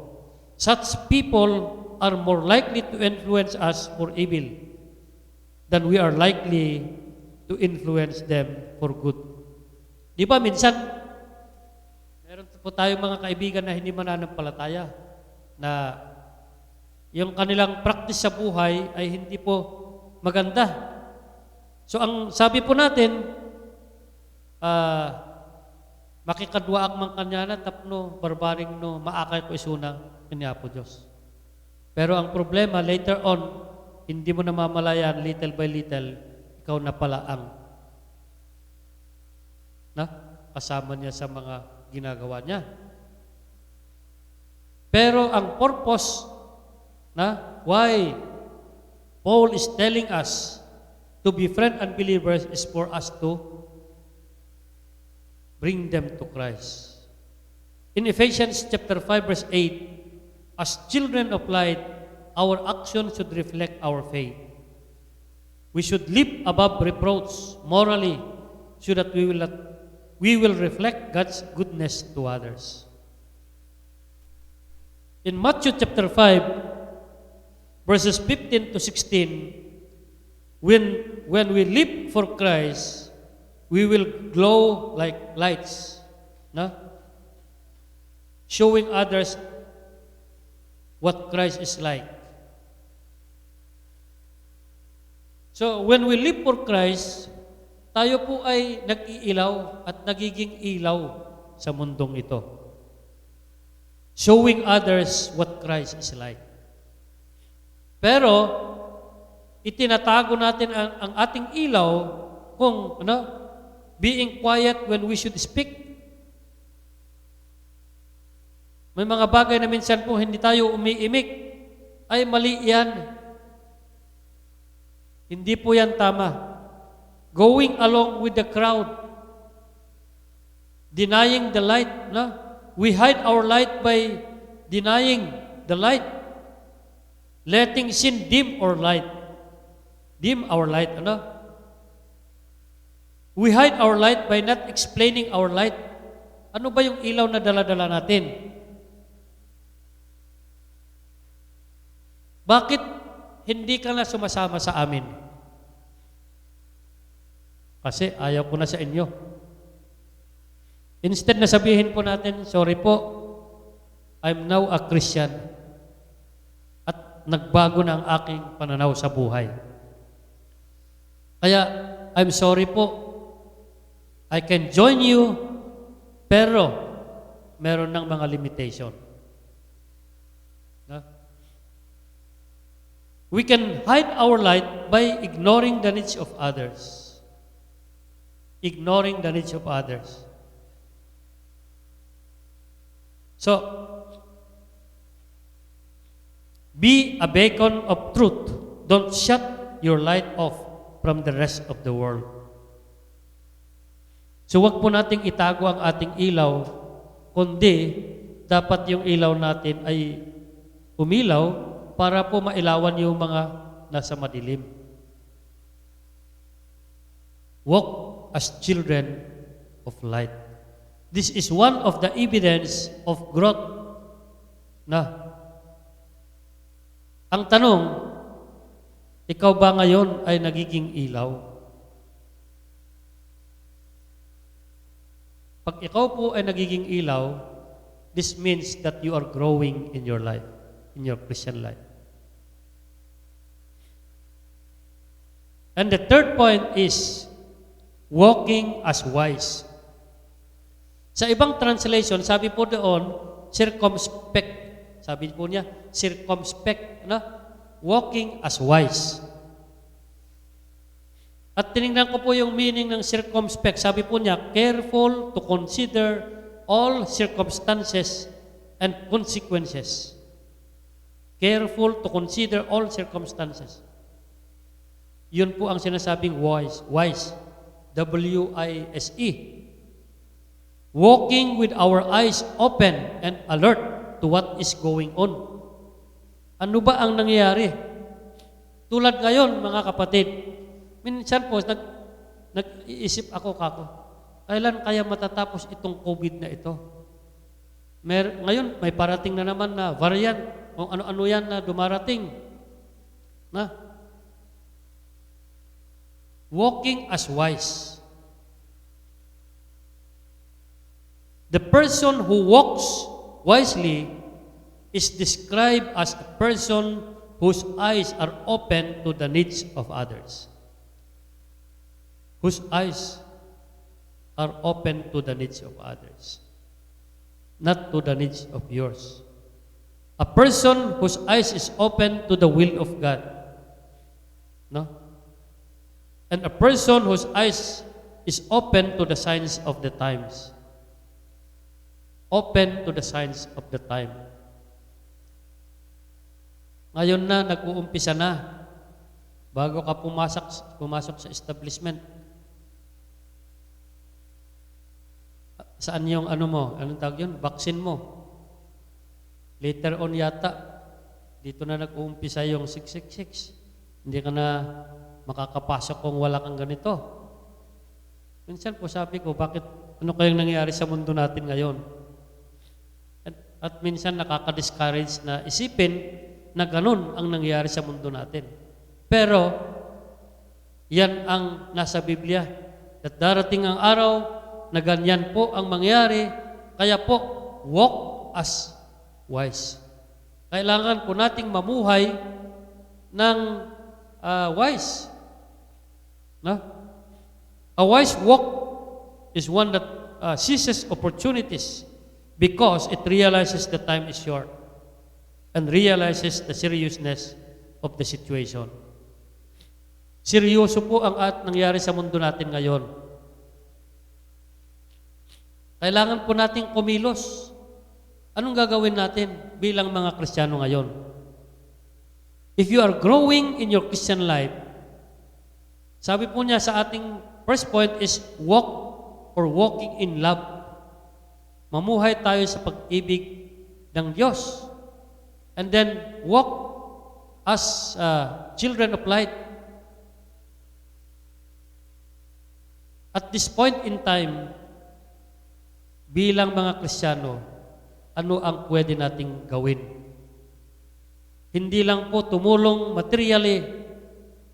Such people are more likely to influence us for evil than we are likely to influence them for good. Di ba minsan, meron po tayong mga kaibigan na hindi mananampalataya na yung kanilang practice sa buhay ay hindi po maganda. So ang sabi po natin, makikadwaak man kanya na tapno, barbaring no, maakay ko isuna, kanya po Diyos. Pero ang problema, later on, hindi mo namamalayan, little by little, ikaw na pala ang kasama niya sa mga ginagawa niya. Pero ang purpose why Paul is telling us to befriend unbelievers is for us to bring them to Christ. In Ephesians chapter 5 verse 8, as children of light, our actions should reflect our faith. We should live above reproach morally so that we will reflect God's goodness to others. In Matthew chapter 5 verses 15 to 16, when we live for Christ, we will glow like lights, showing others what Christ is like. So when we live for Christ, tayo po ay nag-iilaw at nagiging ilaw sa mundong ito, showing others what Christ is like. Pero itinatago natin ang ating ilaw kung being quiet when we should speak. May mga bagay na minsan po hindi tayo umiimik. Ay, mali yan. Hindi po yan tama. Going along with the crowd. Denying the light. No? We hide our light by denying the light. Letting sin dim our light. Dim our light. Ano? We hide our light by not explaining our light. Ano ba yung ilaw na dala-dala natin? Bakit hindi ka na sumasama sa amin? Kasi ayaw ko na sa inyo. Instead na sabihin po natin, sorry po, I'm now a Christian. At nagbago na ang aking pananaw sa buhay. Kaya, I'm sorry po, I can join you, pero meron ng mga limitation. No? We can hide our light by ignoring the needs of others. Ignoring the needs of others. So, be a beacon of truth. Don't shut your light off from the rest of the world. So, wag po nating itago ang ating ilaw, kundi dapat yung ilaw natin ay umilaw para po mailawan yung mga nasa madilim. Walk as children of light. This is one of the evidence of growth. Na, ang tanong, ikaw ba ngayon ay nagiging ilaw? Pag ikaw po ay nagiging ilaw, this means that you are growing in your life, in your Christian life. And the third point is walking as wise. Sa ibang translation, sabi po doon, circumspect. Sabi po niya, circumspect. Ano? Walking as wise. At tinignan ko po yung meaning ng circumspect. Sabi po niya, careful to consider all circumstances and consequences. Careful to consider all circumstances. Yun po ang sinasabing wise. Wise. W-I-S-E. Walking with our eyes open and alert to what is going on. Ano ba ang nangyayari? Tulad ngayon, mga kapatid, minsan po, nag-iisip ako kako, kailan kaya matatapos itong COVID na ito? Ngayon, may parating na naman na variant, kung ano-ano yan na dumarating. Na? Walking as wise. The person who walks wisely is described as a person whose eyes are open to the needs of others. Whose eyes are open to the needs of others, not to the needs of yours. A person whose eyes is open to the will of God. No? And a person whose eyes is open to the signs of the times. Open to the signs of the time. Ngayon na, nag-uumpisa na. Bago ka pumasok sa establishment. Saan yung ano mo? Anong tawag yun? Vaccine mo. Later on yata, dito na nag-uumpisa yung 666. Hindi ka na makakapasok kung wala kang ganito. Minsan po sabi ko, bakit, ano kayang nangyayari sa mundo natin ngayon? At minsan nakaka-discourage na isipin na ganun ang nangyayari sa mundo natin. Pero, yan ang nasa Biblia. At darating ang araw na ganyan po ang mangyari, kaya po, walk as wise. Kailangan po nating mamuhay ng wise. No? A wise walk is one that seizes opportunities because it realizes the time is short and realizes the seriousness of the situation. Seryoso po ang nangyari sa mundo natin ngayon. Kailangan po nating kumilos. Anong gagawin natin bilang mga Kristiyano ngayon? If you are growing in your Christian life, sabi po niya sa ating first point is walk or walking in love. Mamuhay tayo sa pag-ibig ng Diyos. And then walk as children of light. At this point in time, bilang mga Kristiyano, ano ang pwede nating gawin? Hindi lang po tumulong materially,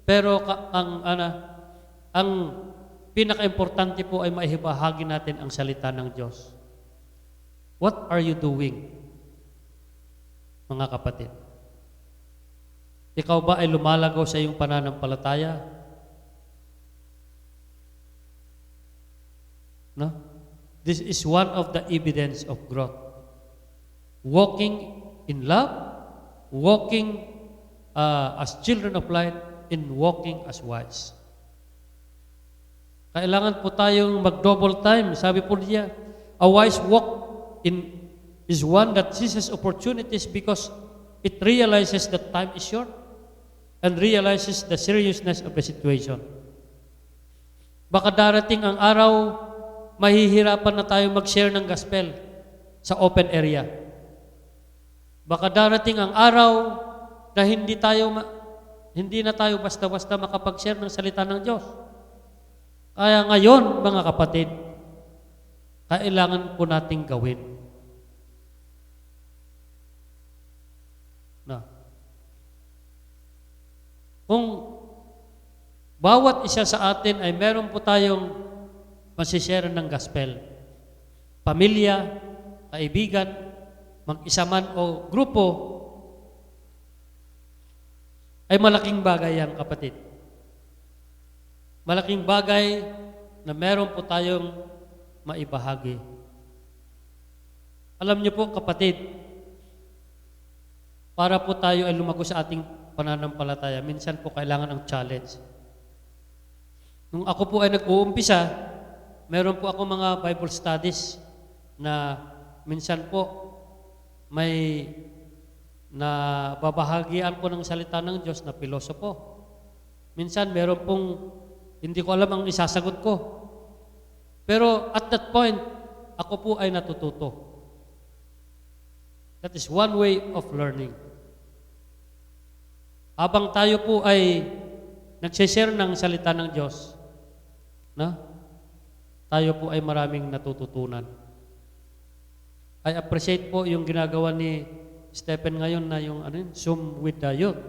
pero ang pinaka-importante po ay maibahagi natin ang salita ng Diyos. What are you doing, mga kapatid? Ikaw ba ay lumalagaw sa iyong pananampalataya? No? This is one of the evidence of growth. Walking in love, walking as children of light, and walking as wise. Kailangan po tayong mag-double time. Sabi po niya, a wise walk is one that seizes opportunities because it realizes that time is short and realizes the seriousness of the situation. Baka darating ang araw, mahihirapan na tayo mag-share ng gospel sa open area. Baka darating ang araw na hindi na tayo basta-basta makapag-share ng salita ng Diyos. Kaya ngayon, mga kapatid, kailangan po nating gawin. Na, kung bawat isa sa atin ay meron po tayong masishare ng gospel, pamilya, kaibigan, mag-isa man o grupo, ay malaking bagay yan, kapatid. Malaking bagay na meron po tayong maibahagi. Alam niyo po, kapatid, para po tayo ay lumago sa ating pananampalataya, minsan po kailangan ng challenge. Nung ako po ay nag-uumpisa, meron po ako mga Bible studies na minsan po may babahagian ko ng salita ng Diyos na pilosopo. Minsan meron pong hindi ko alam ang isasagot ko. Pero at that point, ako po ay natututo. That is one way of learning. Habang tayo po ay nagsishare ng salita ng Diyos, tayo po ay maraming natututunan. I appreciate po yung ginagawa ni Stephen ngayon na yung Zoom with the youth.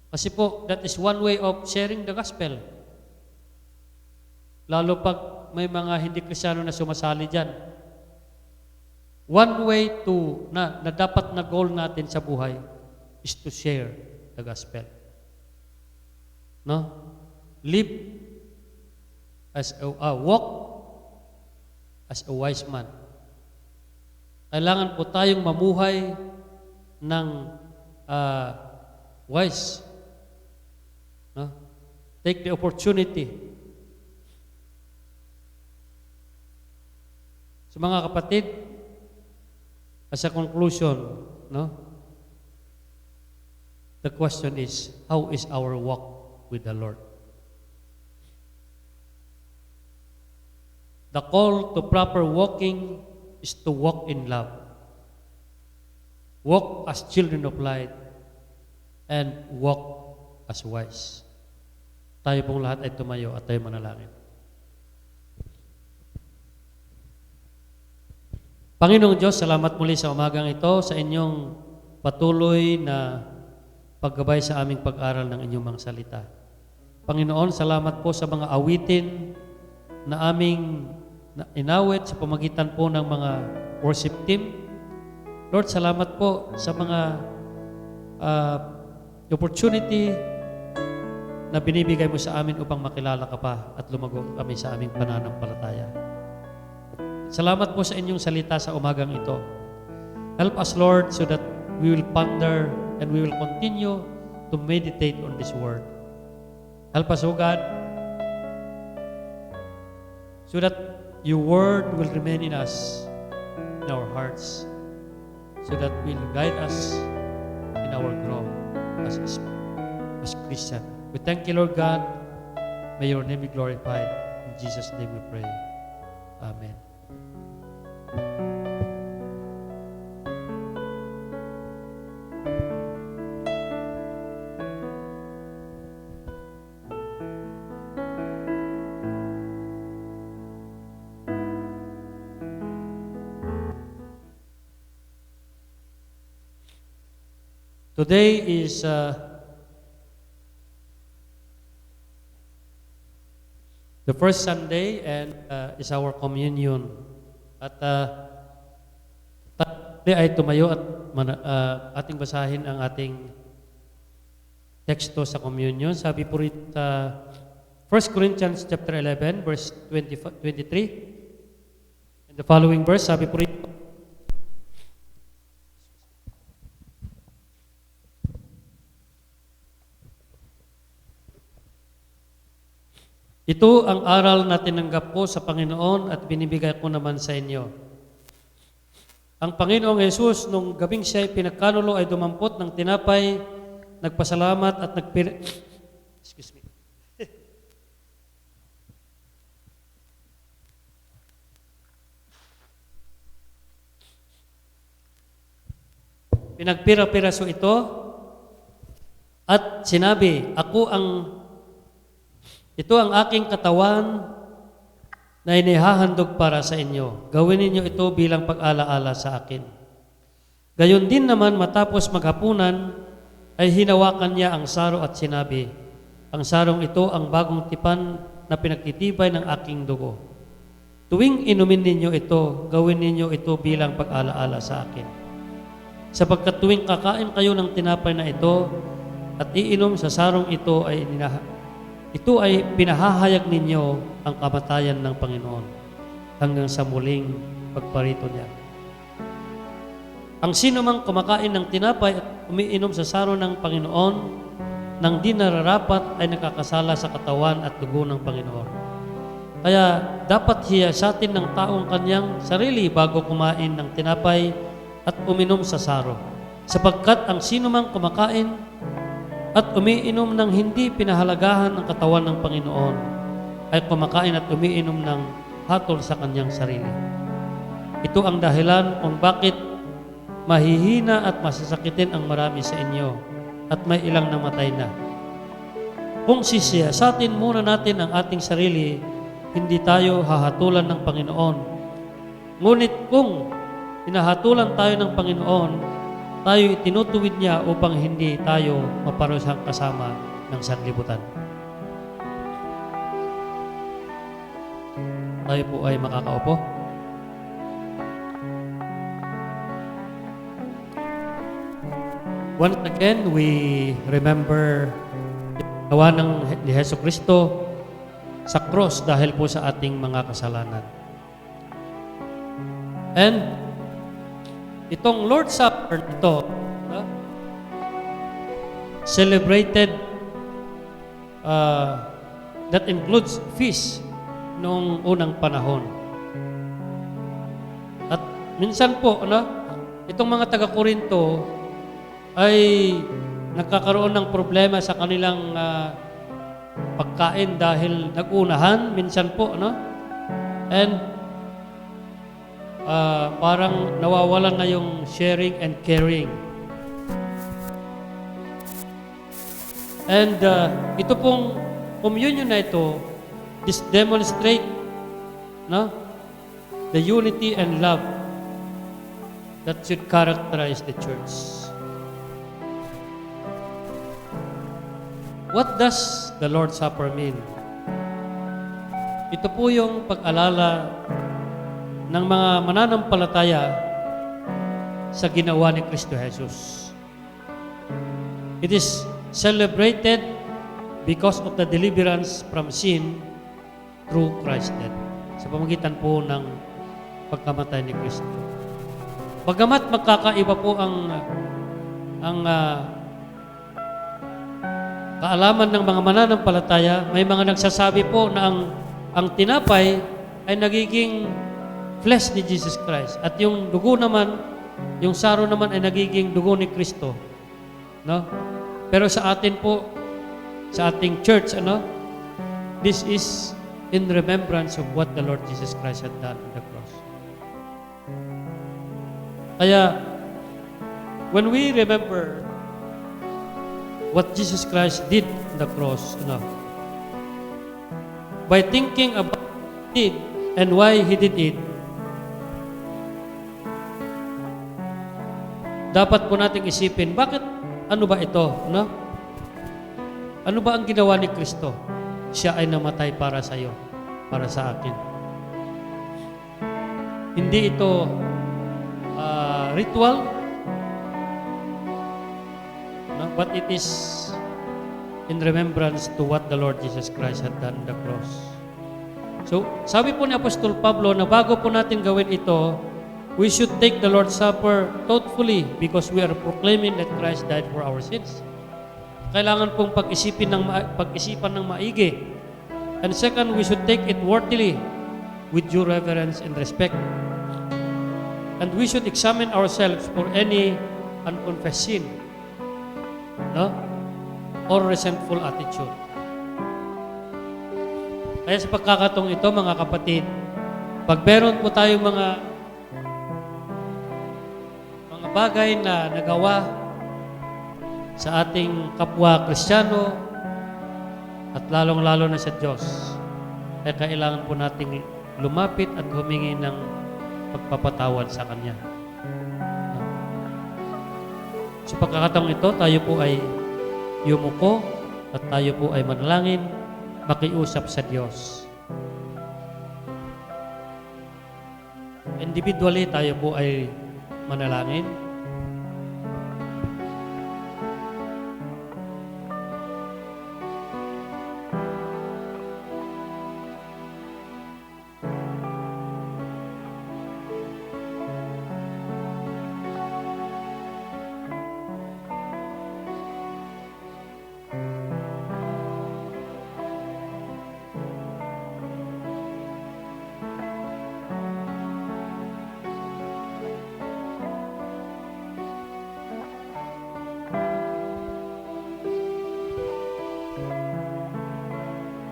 Kasi po, that is one way of sharing the gospel. Lalo pag may mga hindi Kristiyano na sumasali dyan. One way na dapat na goal natin sa buhay is to share the gospel. No? Live as walk as a wise man. Kailangan po tayong mamuhay ng wise. No? Take the opportunity. So mga kapatid, as a conclusion, the question is, how is our walk with the Lord? The call to proper walking is to walk in love. Walk as children of light and walk as wise. Tayo pong lahat ay tumayo at tayo manalangin. Panginoong Diyos, salamat muli sa umagang ito sa inyong patuloy na paggabay sa aming pag-aral ng inyong mga salita. Panginoon, salamat po sa mga awitin na aming inawit sa pamagitan po ng mga worship team. Lord, salamat po sa mga opportunity na binibigay mo sa amin upang makilala ka pa at lumago kami sa aming pananampalataya. Salamat po sa inyong salita sa umagang ito. Help us, Lord, so that we will ponder and we will continue to meditate on this word. Help us, O God, so that your word will remain in us, in our hearts, so that will guide us in our growth as Christian. We thank you, Lord God. May your name be glorified. In Jesus' name we pray. Amen. Today is the first Sunday and is our communion. At tayo ay tumayo at ating basahin ang ating teksto sa communion. Sabi po rin sa 1 Corinthians chapter 11 verse 23. And the following verse, sabi po rin, ito ang aral na tinanggap ko sa Panginoon at binibigay ko naman sa inyo. Ang Panginoong Jesus, nung gabing siya ay pinagkanulo, ay dumampot ng tinapay, nagpasalamat at Excuse me. Pinagpira-piraso ito at sinabi, ito ang aking katawan na inihahandog para sa inyo. Gawin ninyo ito bilang pag-alaala sa akin. Gayon din naman matapos maghapunan, ay hinawakan niya ang saro at sinabi, ang sarong ito ang bagong tipan na pinagtitibay ng aking dugo. Tuwing inumin ninyo ito, gawin ninyo ito bilang pag-alaala sa akin. Sapagkat tuwing kakain kayo ng tinapay na ito at iinom sa sarong ito ay pinahahayag ninyo ang kamatayan ng Panginoon hanggang sa muling pagparito niya. Ang sino mang kumakain ng tinapay at umiinom sa saro ng Panginoon nang di nararapat ay nakakasala sa katawan at dugo ng Panginoon. Kaya dapat hiyasatin ng taong kanyang sarili bago kumain ng tinapay at uminom sa saro. Sapagkat ang sino mang kumakain at umiinom ng hindi pinahalagahan ang katawan ng Panginoon ay kumakain at umiinom ng hatol sa kanyang sarili. Ito ang dahilan kung bakit mahihina at masasakitin ang marami sa inyo at may ilang namatay na. Kung sisiyasatin muna natin ang ating sarili, hindi tayo hahatulan ng Panginoon. Ngunit kung hinahatulan tayo ng Panginoon, tayo itinutuwid niya upang hindi tayo maparusang kasama ng sanlibutan. Tayo po ay makakaupo. Once again, we remember gawa ni Hesus Kristo sa cross dahil po sa ating mga kasalanan. And itong Lord's Supper ito, celebrated, that includes feast noong unang panahon. At minsan po, itong mga taga-Korinto ay nagkakaroon ng problema sa kanilang pagkain dahil nag-unahan, minsan po, and parang nawawalan na yung sharing and caring. And ito pong communion na ito, this demonstrate the unity and love that should characterize the church. What does the Lord's Supper mean? Ito po yung pag-alala ng mga mananampalataya sa ginawa ni Kristo Jesus. It is celebrated because of the deliverance from sin through Christ's death. Sa pamamagitan po ng pagkamatay ni Kristo. Bagamat magkakaiba po ang kaalaman ng mga mananampalataya, may mga nagsasabi po na ang tinapay ay nagiging flesh ni Jesus Christ. At yung dugo naman, yung saro naman ay nagiging dugo ni Kristo. No? Pero sa atin po, sa ating church, this is in remembrance of what the Lord Jesus Christ had done on the cross. Kaya, when we remember what Jesus Christ did on the cross, by thinking about what he did and why he did it, dapat po nating isipin, bakit ano ba ito? No? Ano ba ang ginawa ni Kristo? Siya ay namatay para sa iyo, para sa akin. Hindi ito ritual, no? But it is in remembrance to what the Lord Jesus Christ had done on the cross. So, sabi po ni Apostol Pablo na bago po natin gawin ito, we should take the Lord's Supper thoughtfully because we are proclaiming that Christ died for our sins. Kailangan pong pag-isipan ng maigi. And second, we should take it worthily with due reverence and respect. And we should examine ourselves for any unconfessed sin, no? Or resentful attitude. Kaya sa pagkakataong ito, mga kapatid, pag meron po tayong mga bagay na nagawa sa ating kapwa Kristiyano at lalong-lalo na sa Diyos, ay kailangan po nating lumapit at humingi ng pagpapatawad sa Kanya. Sa pagkakataong ito, tayo po ay yumuko at tayo po ay manalangin, makiusap sa Diyos. Individually, tayo po ay manalangin.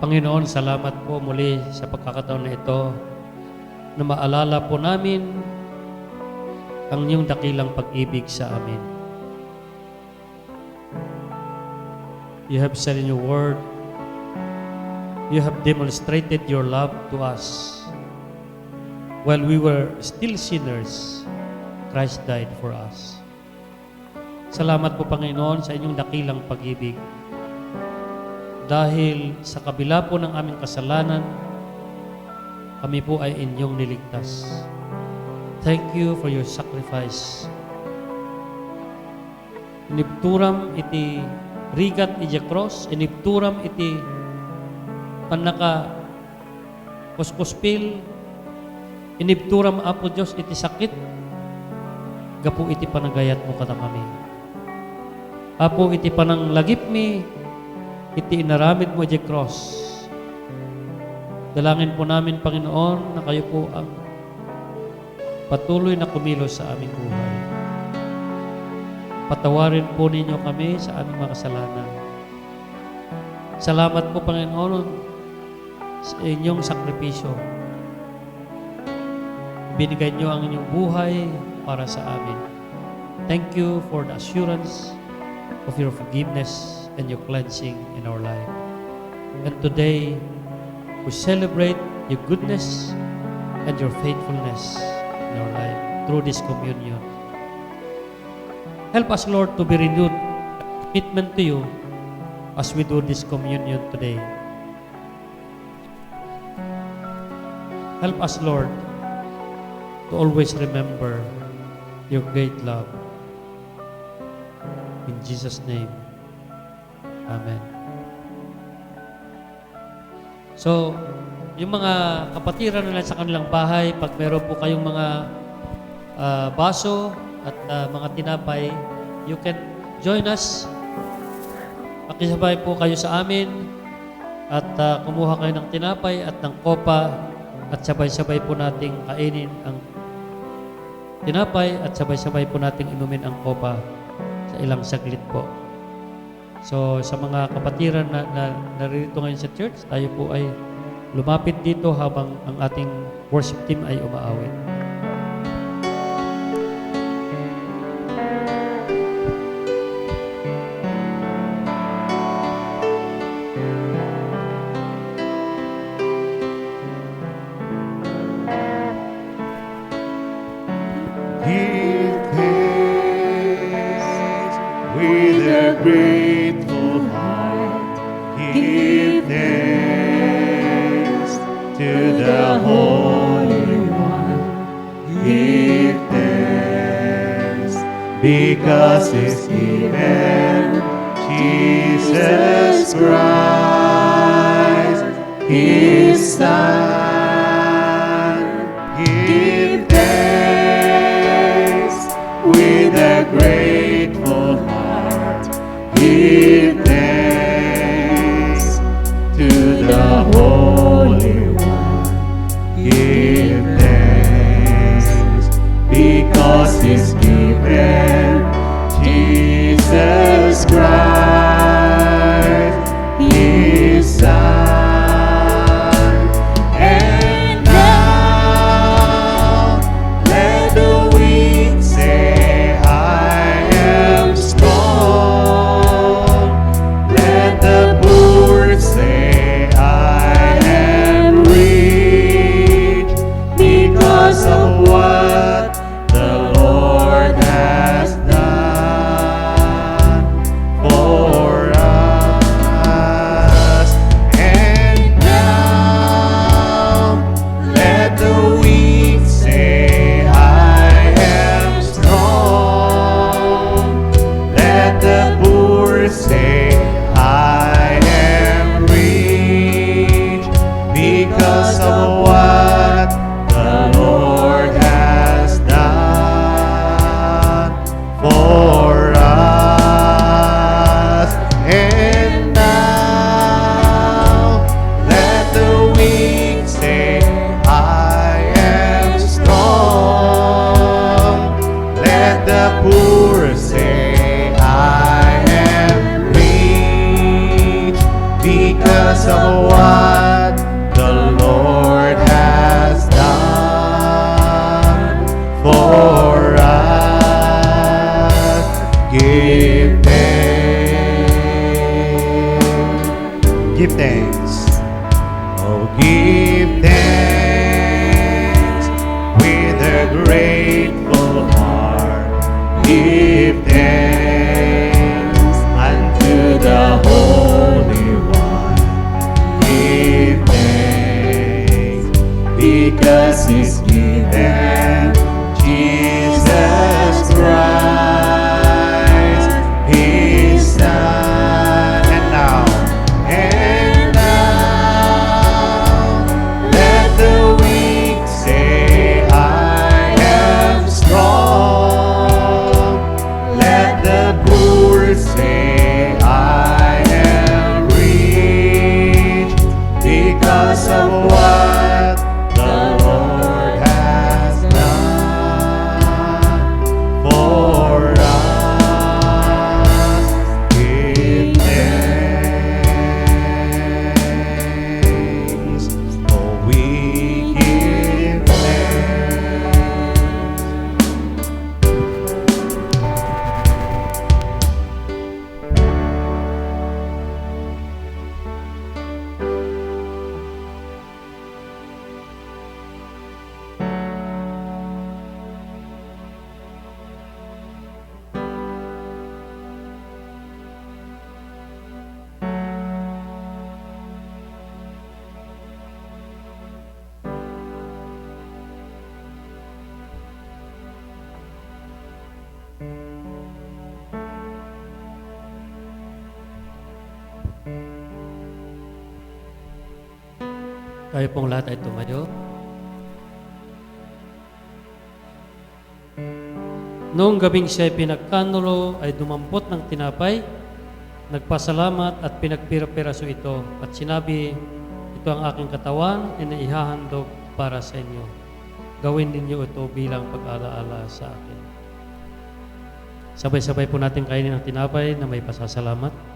Panginoon, salamat po muli sa pagkakataon na ito na maalala po namin ang iyong dakilang pag-ibig sa amin. You have said in your word, you have demonstrated your love to us. While we were still sinners, Christ died for us. Salamat po, Panginoon, sa inyong dakilang pag-ibig. Dahil sa kabila po ng aming kasalanan, kami po ay inyong niligtas. Thank you for your sacrifice. Inibturam iti rigat iti cross, inibturam iti panaka kuskuspil, inibturam Apo Diyos iti sakit, gapu iti panagayat mo kata kami. Apo iti panang lagip mi, iti inaramid mo iti cross. Dalangin po namin, Panginoon, na kayo po ang patuloy na kumilos sa aming buhay. Patawarin po ninyo kami sa aming mga kasalanan. Salamat po, Panginoon, sa inyong sakripisyo. Binigay niyo ang inyong buhay para sa amin. Thank you for the assurance of your forgiveness and your cleansing in our life. And today, we celebrate your goodness and your faithfulness in our life through this communion. Help us, Lord, to be renewed commitment to you as we do this communion today. Help us, Lord, to always remember your great love. In Jesus' name, Amen. So, yung mga kapatiran nila sa kanilang bahay, pag meron po kayong mga baso at mga tinapay, you can join us. Makisabay po kayo sa amin at kumuha kayo ng tinapay at ng kopa at sabay-sabay po nating kainin ang tinapay at sabay-sabay po nating inumin ang kopa sa ilang saglit po. So sa mga kapatiran na naririto ngayon sa church, tayo po ay lumapit dito habang ang ating worship team ay umaawit. Give thanks with a grateful heart. Give thanks to the Holy One. Give thanks because He's given Jesus Christ, His Son. Give thanks with a grateful heart. Give thanks to the Holy One. Give thanks because He's given Jesus Christ, His Son. And now let the weak say, I am strong. Let the poor say, I am rich because of what the Lord has done for us. And now let the weak say, I am strong. Let the poor say, I am rich because of what the Lord has done for us. And now let the weak say, I am strong. Let the poor say, I am rich because of what the Lord has done for us. Give thanks. Give thanks. Oh, give thanks with a grateful heart. Give thanks unto the Holy One. Give thanks because He's given Jesus Christ, His Son. And now let the weak say, I am strong. Let the poor say, I am rich because of what the Lord has done for us. Give thanks. Oh, we give thanks. Tayo pong lahat ay tumayo. Noong gabing siya ay pinagkanulo ay dumampot ng tinapay, nagpasalamat at pinagpira-piraso ito at sinabi, ito ang aking katawan, inihahandog para sa inyo. Gawin ninyo ito bilang pag-alaala sa akin. Sabay-sabay po natin kainin ang tinapay na may pasasalamat.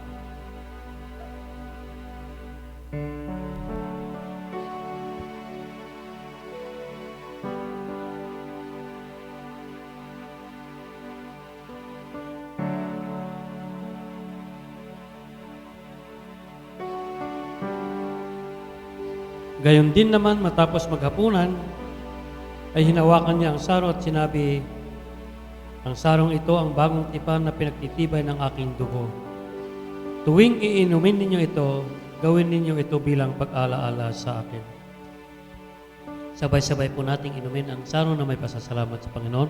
Gayon din naman, matapos maghapunan, ay hinawakan niya ang sarong at sinabi, "Ang sarong ito ang bagong tipan na pinagtitibay ng aking dugo. Tuwing iinumin ninyo ito, gawin ninyo ito bilang pag-alaala sa akin." Sabay-sabay po nating inumin ang sarong na may pasasalamat sa Panginoon.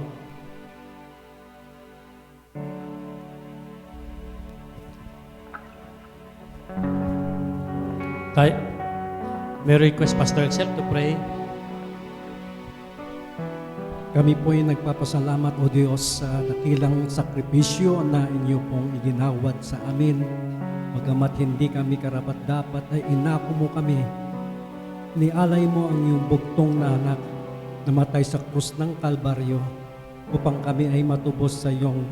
May request, Pastor Excel, to pray. Kami po ay nagpapasalamat, O Diyos, sa dakilang sakripisyo na inyo pong iginawad sa amin. Bagamat hindi kami karapat-dapat, ay inako mo kami. Nialay mo ang iyong bugtong na anak, namatay sa krus ng Kalbaryo, upang kami ay matubos sa iyong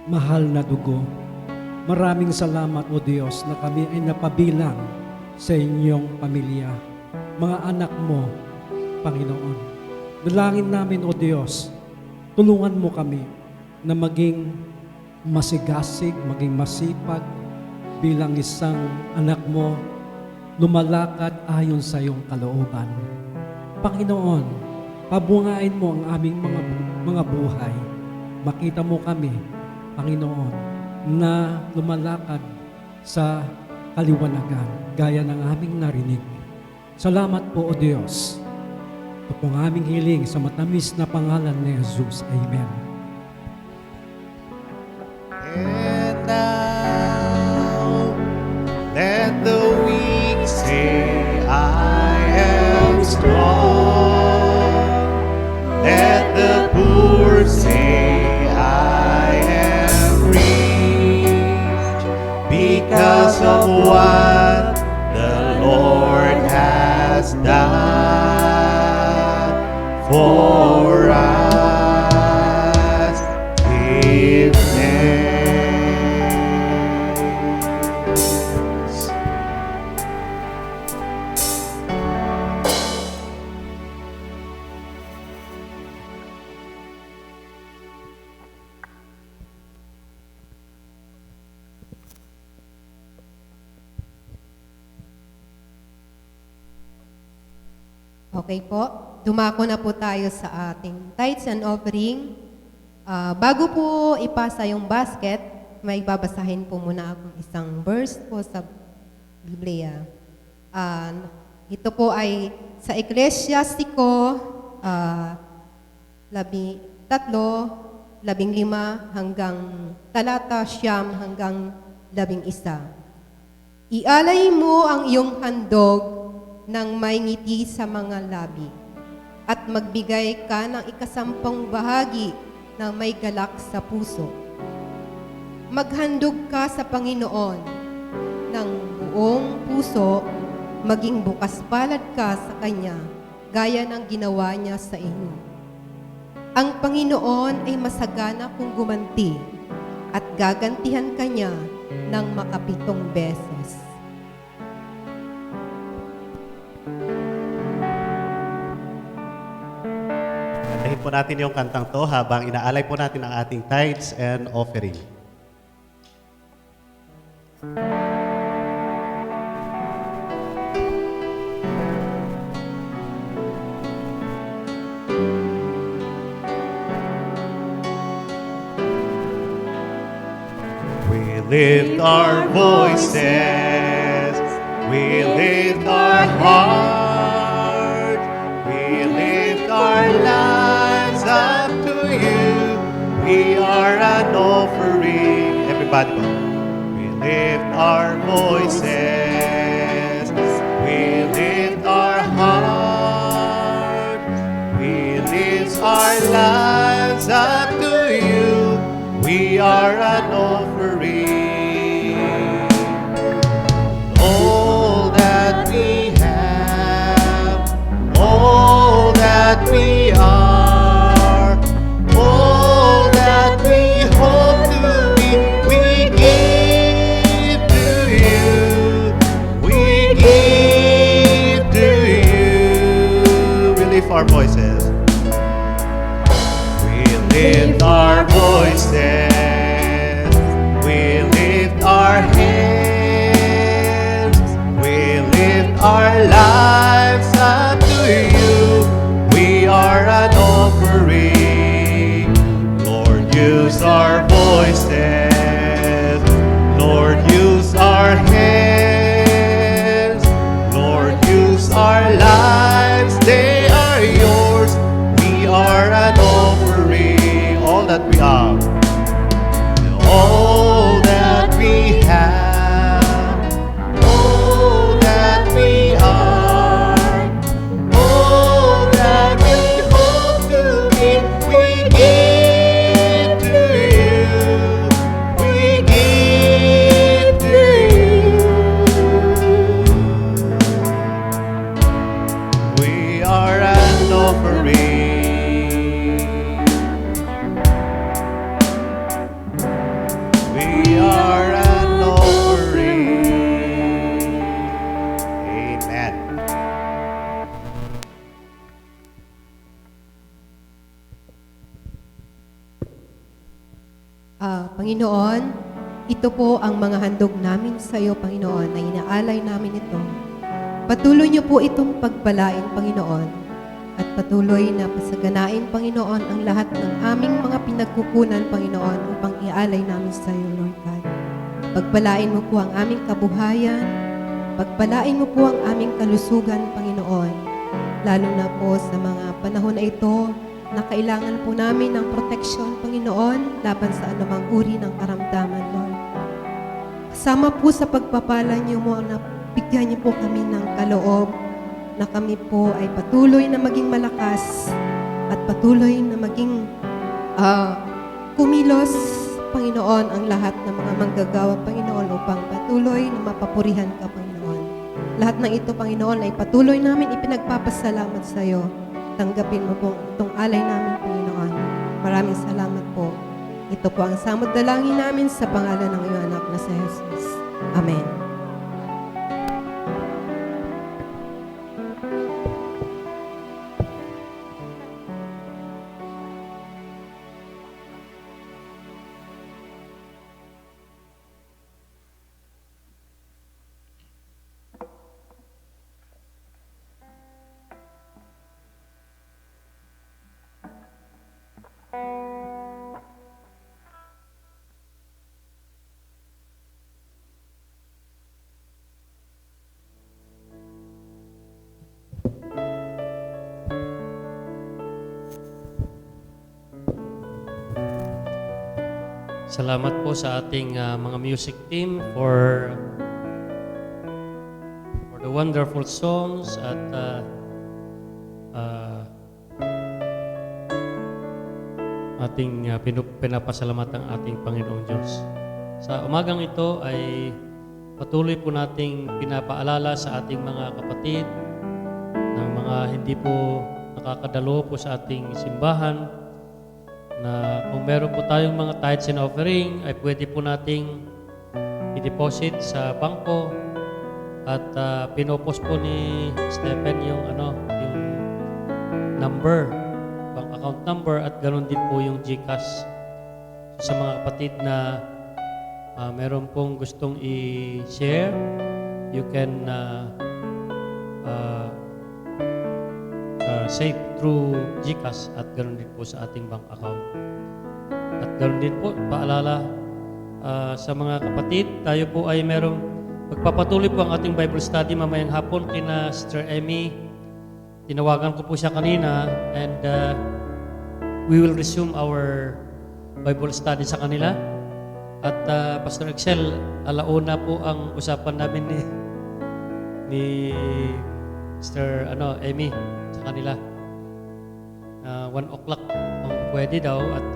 mahal na dugo. Maraming salamat, O Diyos, na kami ay napabilang sa inyong pamilya, mga anak mo, Panginoon. Dalangin namin, O Diyos, tulungan mo kami na maging masigasig, maging masipag bilang isang anak mo, lumalakad ayon sa iyong kalooban. Panginoon, pabungain mo ang aming mga buhay. Makita mo kami, Panginoon, na lumalakad sa kaliwanagan, gaya ng aming narinig. Salamat po, O Diyos. Ito pong aming hiling sa matamis na pangalan ni Jesus. Amen. And now, let the weak say, I am strong. Let the poor say, I am rich, because of what the Lord has done for us. Give thanks. Okay po, dumako na po tayo sa ating tithes and offering. Bago po ipasa yung basket, may babasahin po muna akong isang verse po sa Biblia. Ito po ay sa Ecclesiastico 13:15 hanggang talata 9 hanggang 11. Ialay mo ang iyong handog ng may ngiti sa mga labi, at magbigay ka ng ikasampung bahagi ng may galak sa puso. Maghandog ka sa Panginoon ng buong puso, maging bukas palad ka sa Kanya, gaya ng ginawa niya sa inyo. Ang Panginoon ay masagana kung gumanti, at gagantihan Kanya ng makapitong beses. Kantahin po natin yung kantang to habang inaalay po natin ang ating tithes and offering. We lift our voices, we lift our heart, we lift our lives up to you. We are an offering. Everybody go. We lift our voices, we lift our heart, we lift our lives up to you. We are an offering. All that we have, all lift our voices, we lift our hands, we lift our lives up to you. We are an offering. Lord, use our voices. Lord, use our hands. Lord, use our lives. They are yours. We are an offering. All that we are. All that we have. All that we are. All that we hope to be. We give to you. We give to you. We are an offering. We are an offering. Amen. Panginoon, ito po ang mga handog namin sa iyo, Panginoon, na inaalay namin ito. Patuloy niyo po itong pagpalain, Panginoon, at patuloy na pasaganain, Panginoon, ang lahat ng aming mga pinagkukunan, Panginoon, upang ialay namin sa iyo, Lord God. Pagpalain mo po ang aming kabuhayan, pagpalain mo po ang aming kalusugan, Panginoon, lalo na po sa mga panahon na ito na kailangan po namin ng proteksyon, Panginoon, laban sa anumang uri ng karamdaman, Lord. Kasama po sa pagpapala niyo mo na bigyan niyo po kami ng kaloob na kami po ay patuloy na maging malakas at patuloy na maging kumilos, Panginoon, ang lahat ng mga manggagawa, Panginoon, upang patuloy na mapapurihan ka, Panginoon. Lahat ng ito, Panginoon, ay patuloy namin ipinagpapasalamat sa iyo. Tanggapin mo po itong alay namin, Panginoon. Maraming salamat po. Ito po ang samot dalangin namin sa pangalan ng iyong anak na si Jesus. Amen. Salamat po sa ating mga music team for the wonderful songs at ating pinapasalamat ang ating Panginoong Diyos. Sa umagang ito ay patuloy po nating pinapaalala sa ating mga kapatid ng mga hindi po nakakadalo po sa ating simbahan na kung meron po tayong mga tithes and offering ay pwede po nating i-deposit sa bangko at pinopost po ni Stephen yung number, bank account number at ganoon din po yung GCash. So, sa mga kapatid na meron pong gustong i-share, you can save through GCash at ganoon din po sa ating bank account. At ganoon din po, paalala sa mga kapatid, tayo po ay magpapatuloy po ang ating Bible study mamayang hapon kina Sister Emmy. Tinawagan ko po siya kanina and we will resume our Bible study sa kanila. At Pastor Excel, alauna po ang usapan namin ni Sister Emmy sa kanila. 1 o'clock kung pwede daw at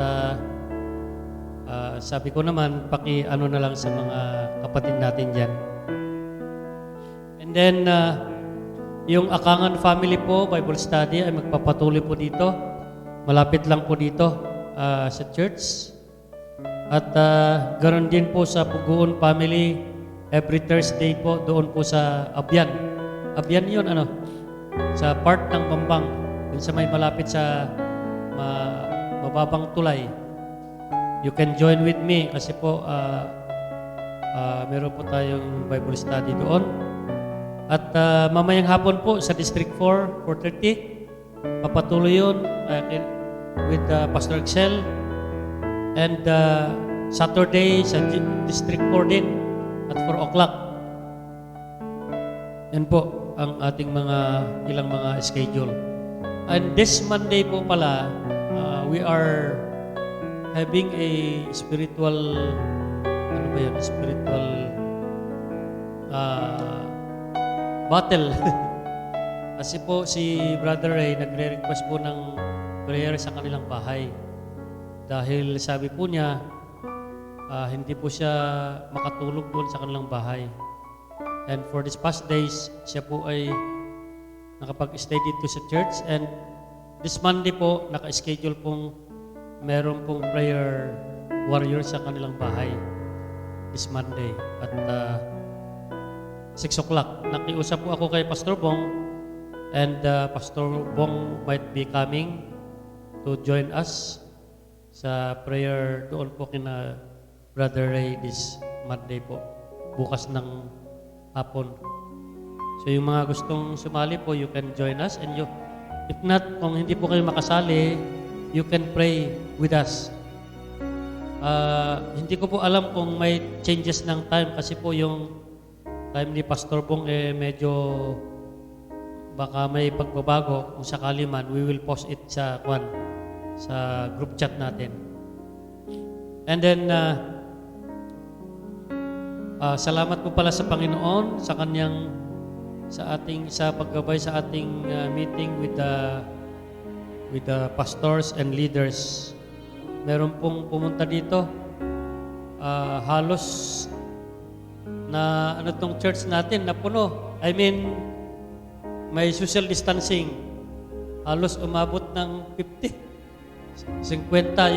sabi ko naman na lang sa mga kapatid natin dyan. And then yung Akangan family po, Bible study ay magpapatuloy po dito. Malapit lang po dito sa church. At ganoon din po sa Puguon family, every Thursday po doon po sa Abyan. Abyan yun, sa part ng Bambang. Yun sa may malapit sa mababang tulay. You can join with me kasi po meron po tayong Bible study doon. At mamayang hapon po sa District 4, 4:30, papatuloy yun with Pastor Excel. And Saturday sa District 4 din at 4 o'clock. Yan po ang ating ilang mga schedule. And this Monday po pala, we are having a spiritual, spiritual battle. Kasi po si Brother Ray nagre-request po ng prayer sa kanilang bahay. Dahil sabi po niya, hindi po siya makatulog doon sa kanilang bahay. And for these past days, siya po ay nakapag-stay dito sa church. And this Monday po, naka-schedule pong meron pong prayer warrior sa kanilang bahay. This Monday. At 6 o'clock. Nakiusap po ako kay Pastor Bong. And Pastor Bong might be coming to join us sa prayer doon po kina Brother Ray this Monday po. Bukas ng hapon. So yung mga gustong sumali po, you can join us. And if not, kung hindi po kayo makasali, you can pray with us. Hindi ko po alam kung may changes ng time kasi po yung time ni Pastor Bong medyo baka may pagbabago. Kung sakali man, we will post it sa group chat natin. And then salamat po pala sa Panginoon sa kanyang sa paggabay sa ating meeting with the pastors and leaders. Meron pong pumunta dito halos na tong church natin na puno. I mean, may social distancing. Halos umabot ng 50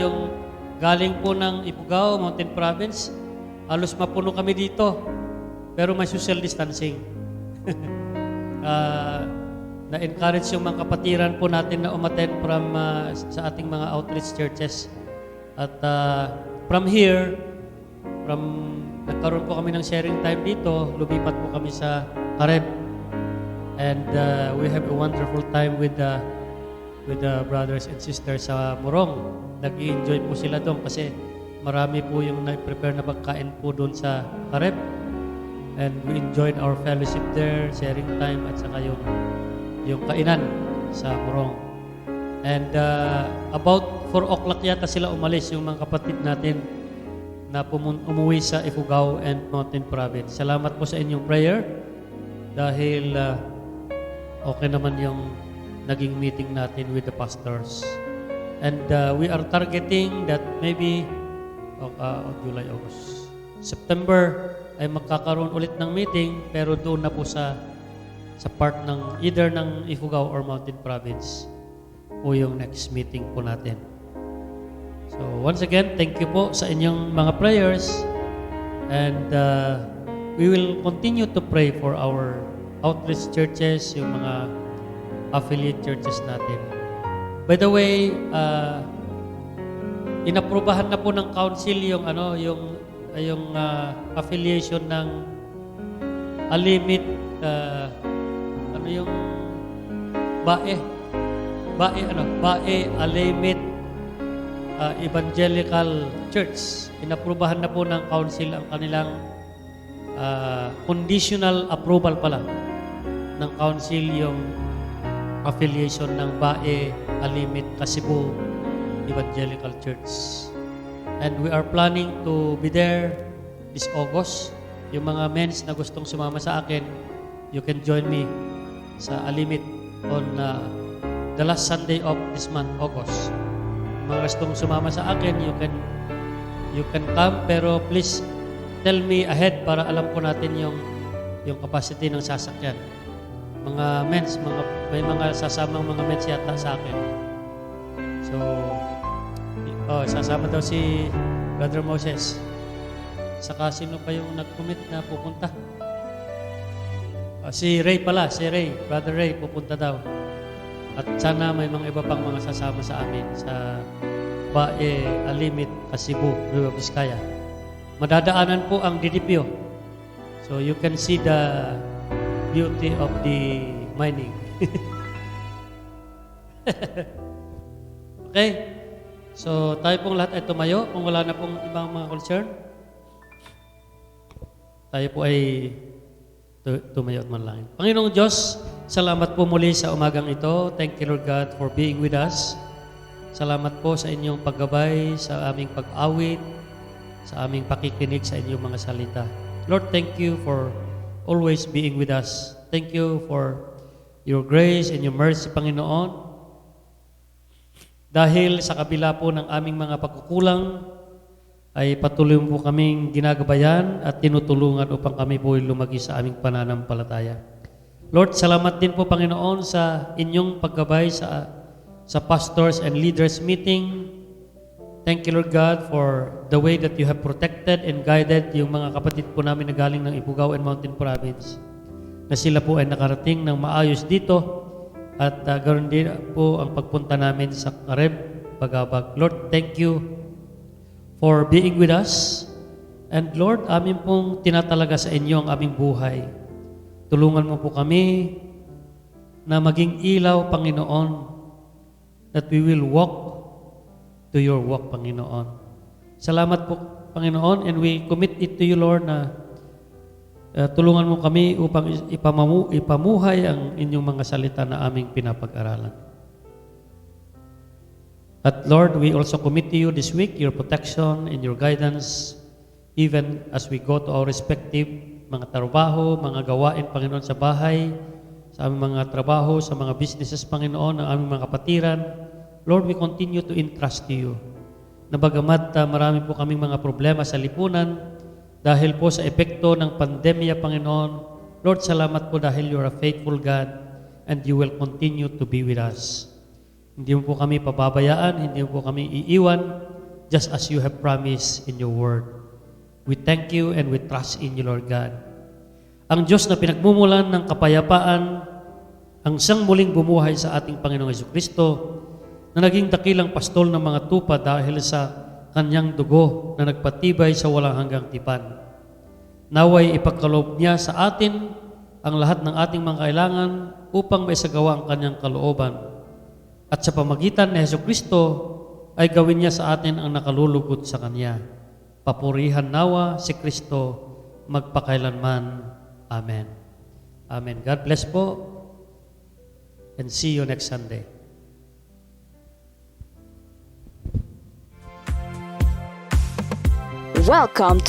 yung galing po ng Ifugao, Mountain Province. Halos mapuno kami dito. Pero may social distancing. Na-encourage yung mga kapatiran po natin na umattend from sa ating mga outreach churches. At from here, nagkaroon po kami ng sharing time dito, lumipat po kami sa Kareb. And we have a wonderful time with the brothers and sisters sa Morong. Nag-i-enjoy po sila doon kasi marami po yung na-prepare na pagkain po doon sa Kareb. And we enjoyed our fellowship there, sharing time at saka yung kainan sa Morong. And about 4 o'clock yata sila umalis yung mga kapatid natin na umuwi sa Ifugao and Mountain Province. Salamat po sa inyong prayer dahil okay naman yung naging meeting natin with the pastors. And we are targeting that maybe July, August, September ay magkakaroon ulit ng meeting pero doon na po sa part ng either ng Ifugao or Mountain Province po yung next meeting po natin. So once again, thank you po sa inyong mga prayers and we will continue to pray for our outreach churches, yung mga affiliate churches natin. By the way, inaprubahan na po ng council yung affiliation ng Alimit yung Bae Alimit Evangelical Church. Inaprubahan na po ng council ang kanilang conditional approval pala ng council yung affiliation ng Bae Alimit Kasibu Evangelical Church. And we are planning to be there this August. Yung mga men's na gustong sumama sa akin, you can join me sa Alimit on the last Sunday of this month, August. Mga gustong sumama sa akin, you can come, pero please tell me ahead para alam ko natin yung capacity ng sasakyan. Mga men's, may mga sasamang mga men's yata sa akin. So, sasama daw si Brother Moses. Saka sino pa yung nag-commit na pupunta? Si Ray pala, Brother Ray pupunta daw. At sana may mga iba pang mga sasama sa amin sa Bae, Alimit, Cebu, Nueva Vizcaya. Madadaanan po ang Didipio. So you can see the beauty of the mining. Okay? So tayo pong lahat ay tumayo. Kung wala na pong ibang mga concern, tayo po ay tumayo at manalangin. Panginoong Diyos, salamat po muli sa umagang ito. Thank you, Lord God, for being with us. Salamat po sa inyong paggabay, sa aming pag-awit, sa aming pakikinig sa inyong mga salita. Lord, thank you for always being with us. Thank you for your grace and your mercy, Panginoon. Dahil sa kabila po ng aming mga pagkukulang, ay patuloy po kaming ginagabayan at tinutulungan upang kami po lumagi sa aming pananampalataya. Lord, salamat din po, Panginoon, sa inyong paggabay sa pastors and leaders meeting. Thank you, Lord God, for the way that you have protected and guided yung mga kapatid po namin na galing ng Ifugao and Mountain Province, na sila po ay nakarating ng maayos dito at ganoon din po ang pagpunta namin sa Kareb, Bagabag. Lord, thank you for being with us. And Lord, amin pong tinatalaga sa inyo ang aming buhay. Tulungan mo po kami na maging ilaw, Panginoon, that we will walk to your walk, Panginoon. Salamat po, Panginoon, and we commit it to you, Lord, na tulungan mo kami upang ipamuhay ang inyong mga salita na aming pinapag-aralan. At Lord, we also commit to you this week your protection and your guidance, even as we go to our respective mga trabaho, mga gawain, Panginoon, sa bahay, sa aming mga trabaho, sa mga businesses, Panginoon, ng aming mga kapatiran. Lord, we continue to entrust to you. Na bagamat marami po kaming mga problema sa lipunan, dahil po sa epekto ng pandemya, Panginoon, Lord, salamat po dahil you are a faithful God and you will continue to be with us. Hindi mo po kami pababayaan, hindi mo po kami iiwan, just as you have promised in your word. We thank you and we trust in you, Lord God. Ang Diyos na pinagmumulan ng kapayapaan, ang siyang muling bumuhay sa ating Panginoong Jesucristo, na naging dakilang pastol ng mga tupa dahil sa kanyang dugo na nagpatibay sa walang hanggang tipan. Naway ipagkaloob niya sa atin ang lahat ng ating mga kailangan upang maisagawa ang kanyang kalooban. At sa pamagitan ni Jesucristo ay gawin niya sa atin ang nakalulugod sa Kanya. Papurihan nawa si Kristo magpakailanman. Amen. Amen. God bless po and see you next Sunday. Welcome to